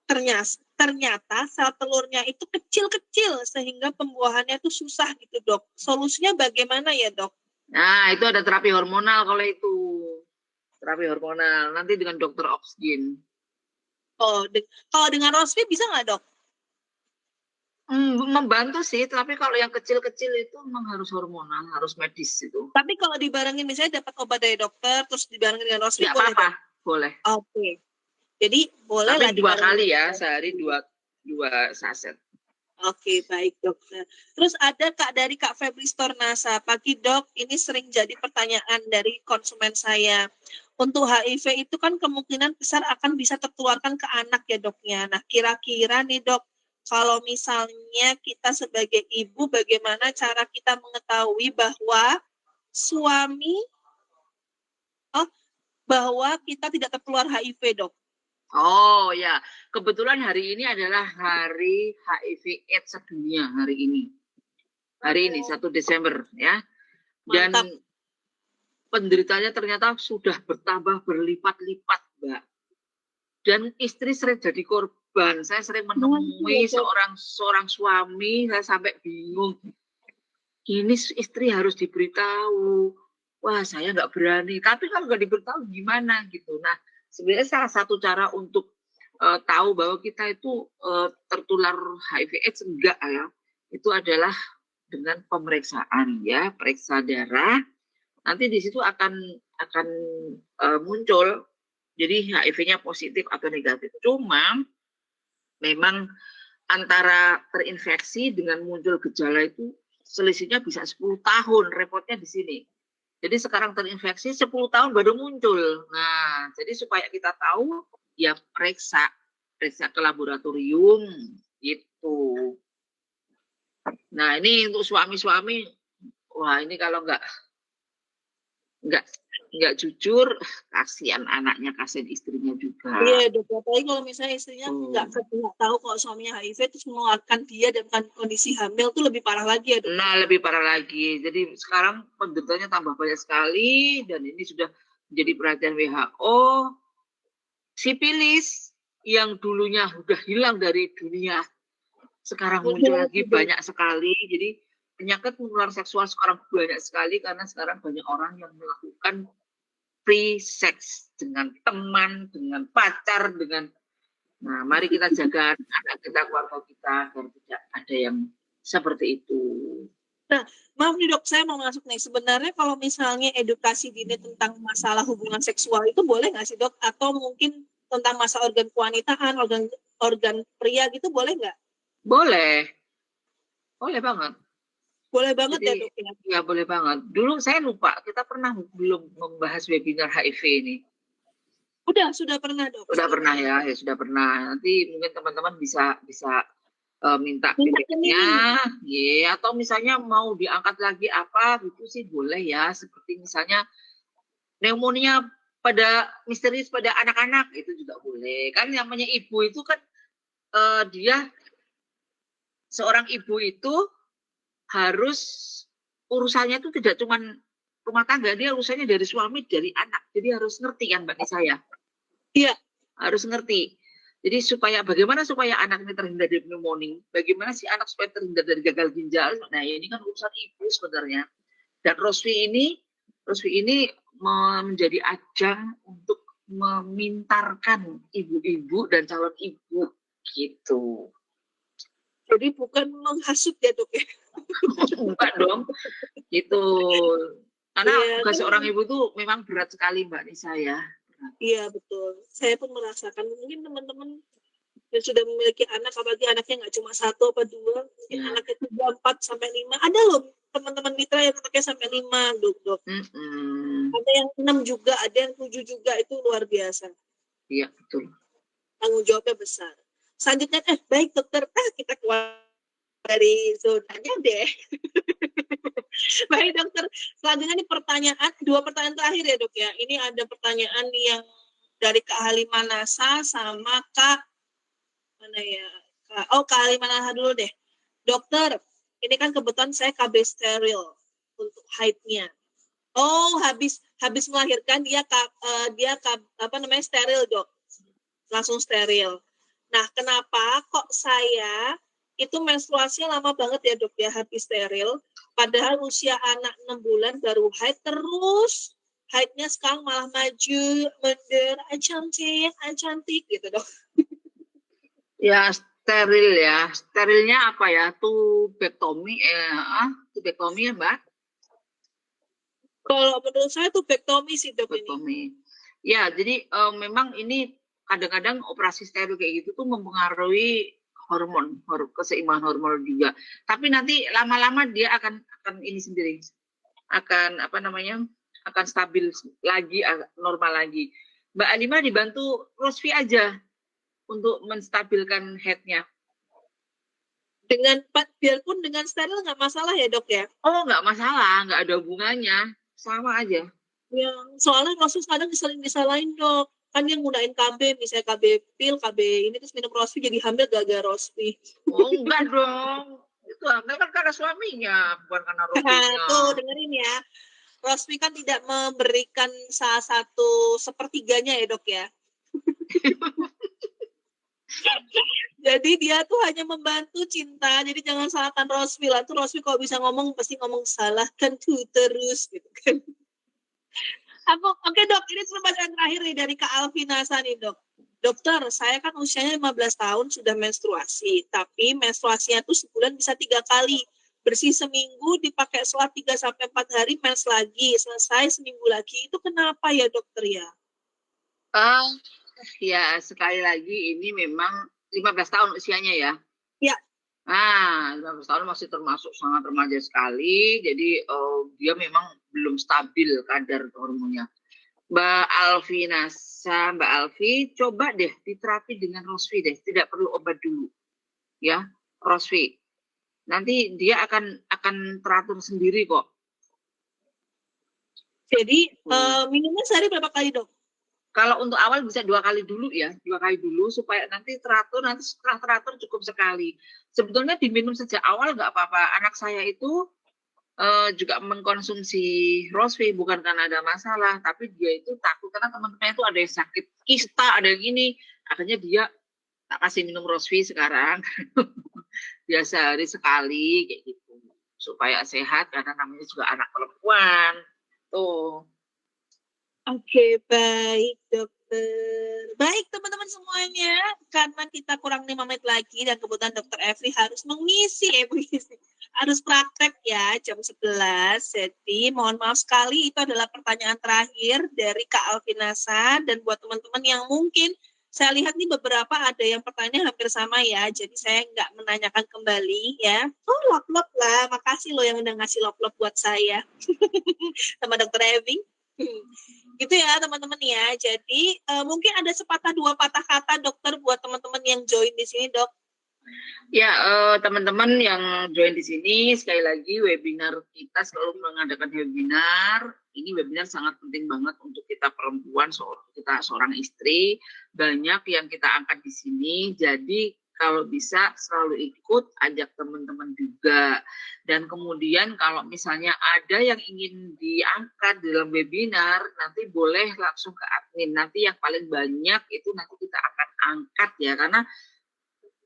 Speaker 1: Ternyata sel telurnya itu kecil-kecil sehingga pembuahannya tuh susah gitu dok. Solusinya bagaimana ya dok?
Speaker 2: Nah, itu ada terapi hormonal kalau itu. Terapi hormonal, nanti dengan dokter Oxgin.
Speaker 1: Oh, kalau dengan Rosvi bisa nggak dok?
Speaker 2: Membantu sih, tapi kalau yang kecil-kecil itu memang harus hormonal, harus medis itu.
Speaker 1: Tapi kalau dibarengin misalnya dapat obat dari dokter, terus dibarengin dengan Rosvi,
Speaker 2: nggak apa-apa, boleh.
Speaker 1: Oke. Jadi boleh lah
Speaker 2: 2 kali ya, sehari 2 saset.
Speaker 1: Oke, baik dokter. Terus ada dari Kak Febri Stornasa. Pagi dok, ini sering jadi pertanyaan dari konsumen saya. Untuk HIV itu kan kemungkinan besar akan bisa tertularkan ke anak ya doknya. Nah kira-kira nih dok, kalau misalnya kita sebagai ibu, bagaimana cara kita mengetahui bahwa bahwa kita tidak tertular HIV dok?
Speaker 2: Oh ya, kebetulan hari ini adalah hari HIV AIDS sedunia hari ini. Hari ini 1 Desember ya. Dan penderitanya ternyata sudah bertambah berlipat-lipat, Mbak. Dan istri sering jadi korban. Saya sering menemui seorang suami, saya sampai bingung. Ini istri harus diberitahu. Wah, saya nggak berani. Tapi kalau nggak diberitahu gimana gitu. Nah, sebenarnya salah satu cara untuk tahu bahwa kita itu tertular HIV/AIDS enggak ya, itu adalah dengan pemeriksaan ya, periksa darah. Nanti di situ akan muncul jadi HIV-nya positif atau negatif. Cuma Memang antara terinfeksi dengan muncul gejala itu selisihnya bisa 10 tahun, repotnya di sini. Jadi sekarang terinfeksi 10 tahun baru muncul. Nah, jadi supaya kita tahu, ya periksa ke laboratorium gitu. Nah, ini untuk suami-suami, wah ini kalau nggak jujur, kasihan anaknya, kasihan istrinya juga.
Speaker 1: Iya, Dok. Apalagi kalau misalnya istrinya nggak tahu kalau suaminya HIV terus mengeluarkan dia dalam kondisi hamil tuh lebih parah lagi ya, Dok.
Speaker 2: Nah, lebih parah lagi. Jadi sekarang penderitanya tambah banyak sekali dan ini sudah menjadi perhatian WHO. Sipilis yang dulunya udah hilang dari dunia, sekarang muncul lagi banyak sekali. Jadi penyakit menular seksual sekarang banyak sekali karena sekarang banyak orang yang melakukan free sex dengan teman, dengan pacar, dengan mari kita jaga anak kita, keluarga kita agar tidak ada yang seperti itu.
Speaker 1: Nah, maaf nih Dok, saya mau masuk nih. Sebenarnya kalau misalnya edukasi dini tentang masalah hubungan seksual itu boleh nggak sih Dok? Atau mungkin tentang masa organ kewanitaan, organ pria gitu boleh nggak?
Speaker 2: Boleh banget.
Speaker 1: Boleh banget.
Speaker 2: Jadi,
Speaker 1: ya Dok ya?
Speaker 2: Ya boleh banget. Dulu saya lupa, kita pernah belum membahas webinar HIV ini.
Speaker 1: Sudah pernah Dok.
Speaker 2: Sudah pernah ya sudah pernah. Nanti mungkin teman-teman bisa minta PPT-nya, ya, atau misalnya mau diangkat lagi apa gitu sih boleh ya. Seperti misalnya pneumonia pada misterius pada anak-anak itu juga boleh. Kan namanya ibu itu kan dia seorang ibu itu harus urusannya itu tidak cuma rumah tangga, dia urusannya dari suami, dari anak. Jadi harus ngerti kan Mbak Nisa ya?
Speaker 1: Iya.
Speaker 2: Harus ngerti. Jadi bagaimana supaya anak ini terhindar dari pneumonia, bagaimana si anak supaya terhindar dari gagal ginjal. Nah ini kan urusan ibu sebenarnya. Dan Rosvi ini menjadi ajang untuk memintarkan ibu-ibu dan calon ibu gitu.
Speaker 1: Jadi bukan menghasut ya Dok ya?
Speaker 2: Enggak dong, gitu. Karena tugas seorang ibu tuh memang berat sekali Mbak Nisa ya.
Speaker 1: Iya betul. Saya pun merasakan. Mungkin teman-teman yang sudah memiliki anak, apalagi anaknya nggak cuma 1 atau 2, mungkin anaknya 3, 4 sampai 5. Ada loh teman-teman mitra yang anaknya sampai 5, Dok. Ada yang 6 juga, ada yang 7 juga, itu luar biasa.
Speaker 2: Iya betul.
Speaker 1: Tanggung jawabnya besar. Selanjutnya, baik dokter, kita keluar dari zonanya deh. Baik dokter, selanjutnya nih 2 pertanyaan terakhir ya Dok ya. Ini ada pertanyaan yang dari Kak Halimanasa sama Kak mana ya? Kak Halimanasa dulu deh. Dokter, ini kan kebetulan saya KB steril untuk haidnya. Oh, habis melahirkan dia steril Dok. Langsung steril. Nah, kenapa kok saya itu menstruasinya lama banget ya Dok ya, habis steril, padahal usia anak 6 bulan baru haid, terus haidnya sekarang malah maju, mundur, cantik gitu Dok.
Speaker 2: Ya steril ya, sterilnya apa ya, tubektomi ya Mbak?
Speaker 1: Kalau menurut saya tubektomi sih Dok
Speaker 2: ini. Ya, jadi memang ini kadang-kadang operasi steril kayak gitu tuh mempengaruhi hormon, keseimbangan hormon juga. Tapi nanti lama-lama dia akan ini sendiri, akan akan stabil lagi, normal lagi. Mbak Alima dibantu Rosvi aja untuk menstabilkan headnya.
Speaker 1: Biarpun dengan steril nggak masalah ya Dok ya?
Speaker 2: Oh nggak masalah, nggak ada hubungannya, sama aja.
Speaker 1: Ya, soalnya Rosvi kadang sering disalahin Dok. Kan dia nggunain KB, misalnya KB pil, KB ini terus minum Rosvi jadi hamil gara-gara Rosvi.
Speaker 2: Oh enggak dong, itu hamil kan karena suaminya, bukan karena Rosvinya.
Speaker 1: Tuh dengerin ya, Rosvi kan tidak memberikan salah satu sepertiganya ya Dok ya. Jadi dia tuh hanya membantu cinta, jadi jangan salahkan Rosvi lah. Tuh Rosvi kalau bisa ngomong pasti ngomong salahkan tuh terus gitu kan. Oke Dok, ini pertanyaan terakhir nih dari Kak Alvinasa nih Dok. Dokter, saya kan usianya 15 tahun sudah menstruasi, tapi menstruasinya tuh sebulan bisa 3 kali. Bersih seminggu, dipakai selat 3-4 hari, mens lagi, selesai seminggu lagi. Itu kenapa ya dokter ya?
Speaker 2: Ya sekali lagi ini memang 15 tahun usianya ya?
Speaker 1: Ya.
Speaker 2: Nah, 15 tahun masih termasuk sangat remaja sekali, jadi dia memang belum stabil kadar hormonnya. Mbak Alvinasa, Mbak Alfi, coba deh diterapi dengan Rosvi deh, tidak perlu obat dulu, ya, Rosvi. Nanti dia akan teratur sendiri kok.
Speaker 1: Jadi minumnya sehari berapa kali, Dok?
Speaker 2: Kalau untuk awal bisa 2 kali dulu ya, 2 kali dulu supaya nanti teratur, nanti setelah teratur cukup sekali. Sebetulnya diminum sejak awal nggak apa-apa. Anak saya itu juga mengkonsumsi Rosvi bukan karena ada masalah, tapi dia itu takut karena teman-temannya itu ada yang sakit kista, ada yang ini. Akhirnya dia tak kasih minum Rosvi sekarang. Biasa hari sekali kayak gitu. Supaya sehat karena namanya juga anak perempuan. Tuh.
Speaker 1: Oke, baik dokter. Baik teman-teman semuanya, karena kita kurang 5 menit lagi dan kebetulan dokter Evi harus harus praktek ya jam 11. Jadi mohon maaf sekali, itu adalah pertanyaan terakhir dari Kak Alvinasa. Dan buat teman-teman yang mungkin, saya lihat nih beberapa ada yang pertanyaan hampir sama ya, jadi saya nggak menanyakan kembali ya. Oh, lop-lop lah, makasih loh yang udah ngasih lop-lop buat saya. Sama dokter Evi. Gitu ya teman-teman ya. Jadi mungkin ada sepatah dua patah kata dokter buat teman-teman yang join di sini, Dok.
Speaker 2: Ya, teman-teman yang join di sini, sekali lagi webinar kita selalu mengadakan webinar. Ini webinar sangat penting banget untuk kita perempuan, kita seorang istri. Banyak yang kita angkat di sini. Jadi kalau bisa selalu ikut, ajak teman-teman juga. Dan kemudian kalau misalnya ada yang ingin diangkat dalam webinar, nanti boleh langsung ke admin. Nanti yang paling banyak itu nanti kita akan angkat ya, karena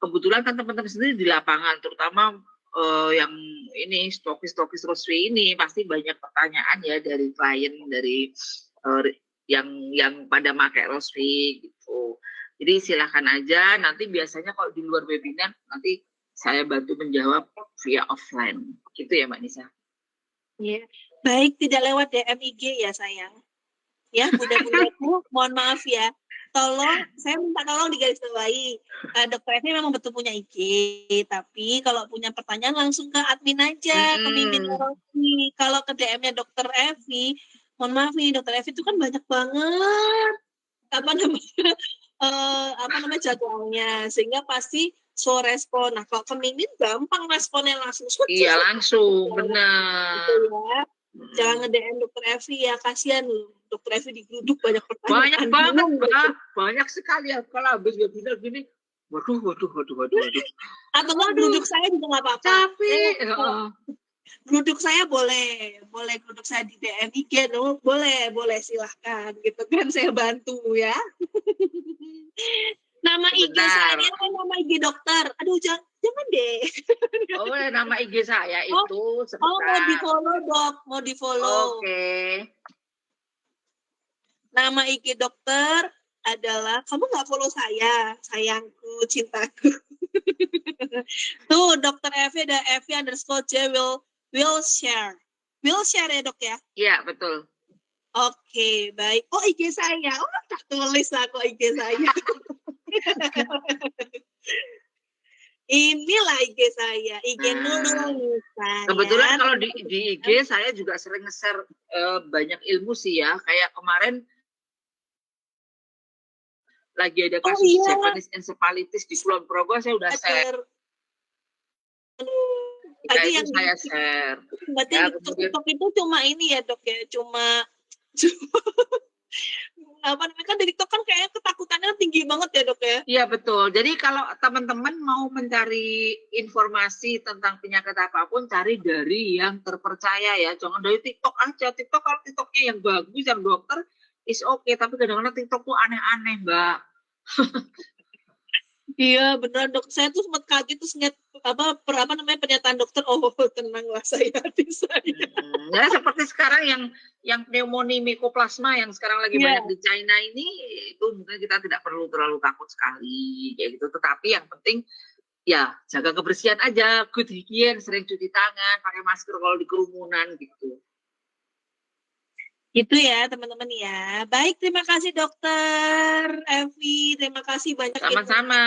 Speaker 2: kebetulan kan teman-teman sendiri di lapangan, terutama yang ini stokis Rosvi ini pasti banyak pertanyaan ya dari klien, dari yang pada pakai Rosvi gitu. Jadi silakan aja, nanti biasanya kalau di luar webinar nanti saya bantu menjawab via offline. Gitu ya Mbak Nisa.
Speaker 1: Iya. Baik, tidak lewat DM IG ya sayang. Ya, bunda-bundaku, mohon maaf ya. Saya minta tolong digarisbawahi. Dokter Evi memang betul punya IG, tapi kalau punya pertanyaan langsung ke admin aja, ke Mimin Rosvi. Kalau ke DM-nya dokter Evi, mohon maaf nih, dokter Evi itu kan banyak banget jadwalnya, sehingga pasti slow respon. Nah, kalau ke Mimin gampang responnya langsung.
Speaker 2: Iya, langsung, benar.
Speaker 1: Gitu ya. Jangan nge-DM dokter Evi ya, kasihan dokter Evi digeruduk banyak pertanyaan.
Speaker 2: Banyak banget, Mbak. Banyak sekali ya. Kalau habis webinar gini, waduh.
Speaker 1: Atau nggak geruduk saya juga nggak apa-apa.
Speaker 2: Tapi
Speaker 1: geruduk saya boleh geruduk saya di DM IG, boleh silahkan gitu kan, saya bantu ya. Nama IG saya apa nama IG dokter? Aduh jangan deh.
Speaker 2: Oh, nama IG saya itu sebentar.
Speaker 1: Oh, mau di-follow, Dok. Mau di-follow.
Speaker 2: Oke.
Speaker 1: Nama IG dokter adalah, kamu nggak follow saya, sayangku, cintaku. Tuh, dokter Evi ada Evi_J will share. Will share ya, Dok ya?
Speaker 2: Iya, betul.
Speaker 1: Oke, baik. Oh, IG saya. Oh, tak tulis aku IG saya. Inilah IG saya, IG Nurul.
Speaker 2: Kebetulan kalau di IG saya juga sering nge-share banyak ilmu sih ya. Kayak kemarin lagi ada kasus Japanese encephalitis di Kulon Progo, saya udah share.
Speaker 1: Tadi yang
Speaker 2: saya share.
Speaker 1: Berarti ya, TikTok itu cuma ini ya, Dok ya, cuma apa namanya, kan dari TikTok kan kayaknya ketakutannya tinggi banget ya, Dok ya.
Speaker 2: Iya, betul. Jadi kalau teman-teman mau mencari informasi tentang penyakit apapun, cari dari yang terpercaya ya. Jangan dari TikTok aja. TikTok kalau TikToknya yang bagus, yang dokter, is okay. Tapi kadang-kadang TikTok tuh aneh-aneh, Mbak.
Speaker 1: Iya, benar, Dok. Saya tuh sempat kaget terus lihat pernyataan dokter. Oh, tenanglah saya.
Speaker 2: Ya seperti sekarang yang pneumonia mycoplasma yang sekarang lagi banyak di China ini, itu mungkin kita tidak perlu terlalu takut sekali kayak gitu. Tetapi yang penting ya jaga kebersihan aja, good hygiene, sering cuci tangan, pakai masker kalau di kerumunan gitu.
Speaker 1: Gitu ya teman-teman ya. Baik, terima kasih Dokter Evi, terima kasih banyak
Speaker 2: Sama-sama.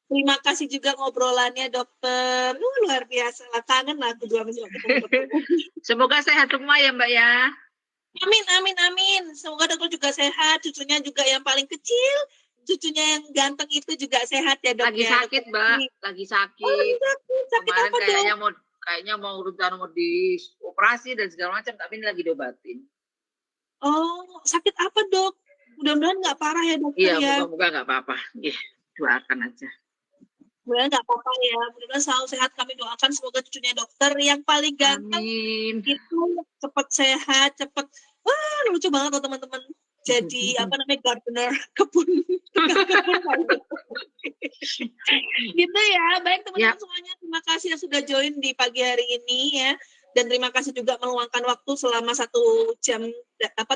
Speaker 1: Terima kasih juga ngobrolannya dokter. Luar biasa lah, kangen lah aku juga masih ketemu dokter.
Speaker 2: Semoga sehat semua ya Mbak ya.
Speaker 1: Amin, amin, amin. Semoga dokter juga sehat, cucunya juga yang paling kecil, cucunya yang ganteng itu juga sehat ya dok.
Speaker 2: Lagi
Speaker 1: ya,
Speaker 2: sakit
Speaker 1: dokter.
Speaker 2: Mbak, lagi sakit.
Speaker 1: Oh, lagi sakit. Sakit
Speaker 2: Kemarin
Speaker 1: apa
Speaker 2: kayaknya mau rencana mau dioperasi dan segala macam, tapi ini lagi diobatin.
Speaker 1: Oh, sakit apa dok? Mudah-mudahan nggak parah ya dokter
Speaker 2: Iya,
Speaker 1: ya.
Speaker 2: moga-moga nggak apa-apa. Doakan aja.
Speaker 1: Mudah-mudahan nggak apa-apa ya. Mudah-mudahan selalu sehat. Kami doakan semoga cucunya dokter yang paling ganteng itu cepat sehat, cepat. Wah, lucu banget loh teman-teman. Jadi gardener kebun gitu ya. Baik teman-teman semuanya, terima kasih yang sudah join di pagi hari ini ya. Dan terima kasih juga meluangkan waktu selama 1 jam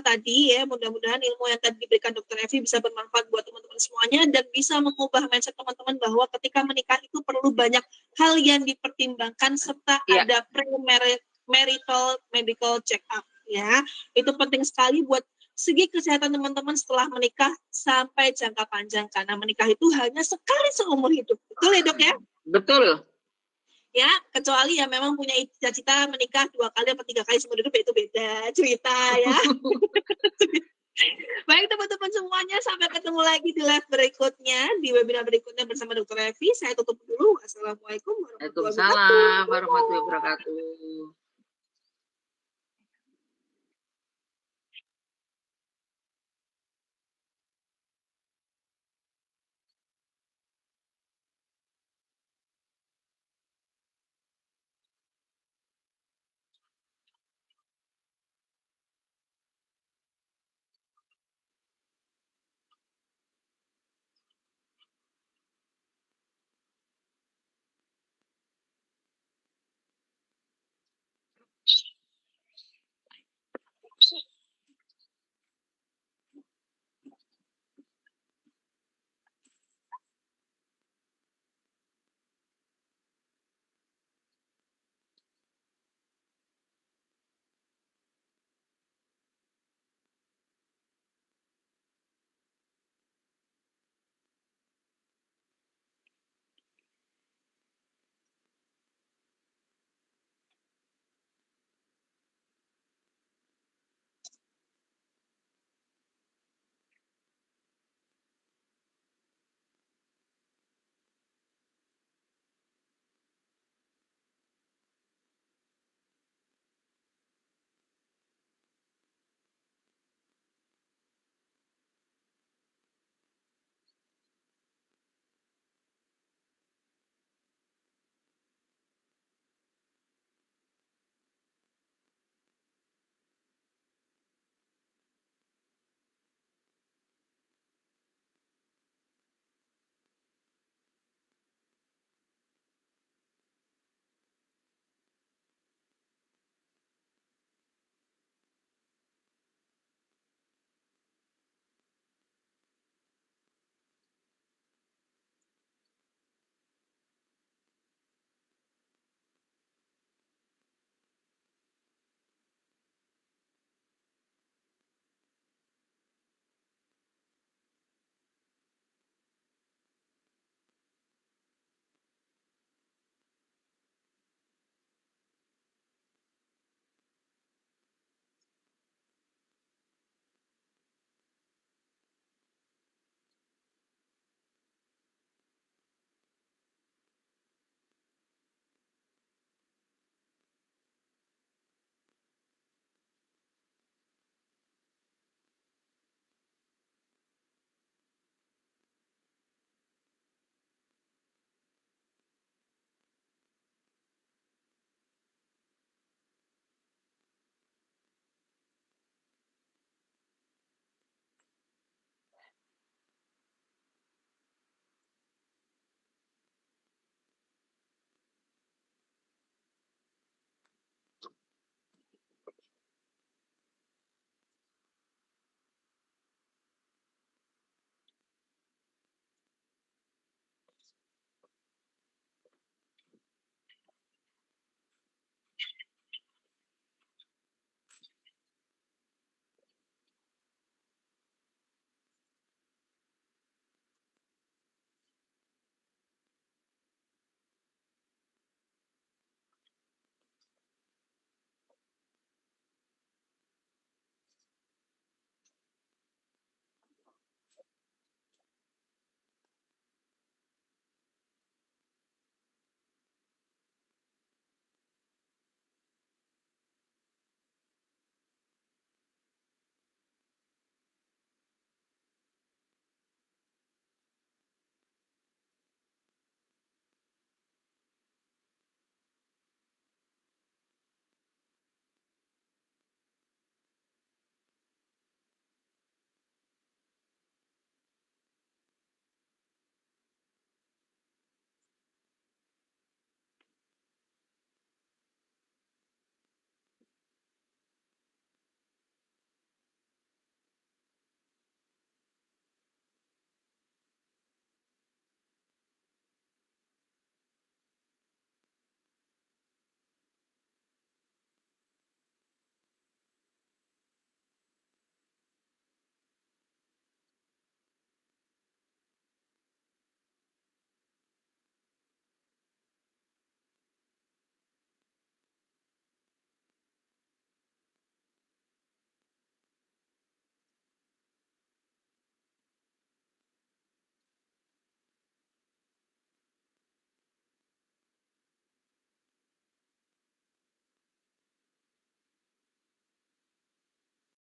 Speaker 1: tadi ya. Mudah-mudahan ilmu yang tadi diberikan Dokter Evi bisa bermanfaat buat teman-teman semuanya dan bisa mengubah mindset teman-teman bahwa ketika menikah itu perlu banyak hal yang dipertimbangkan serta ada pre-marital medical check up ya. Itu penting sekali buat segi kesehatan teman-teman setelah menikah sampai jangka panjang, karena menikah itu hanya sekali seumur hidup. Betul ya dok ya?
Speaker 2: Betul.
Speaker 1: Ya, kecuali ya memang punya cita-cita menikah 2 kali atau 3 kali seumur hidup, itu beda cerita ya. Baik teman-teman semuanya, sampai ketemu lagi di live berikutnya, di webinar berikutnya bersama Dr. Evi. Saya tutup dulu. Assalamualaikum warahmatullahi wabarakatuh.
Speaker 2: Waalaikumsalam warahmatullahi wabarakatuh.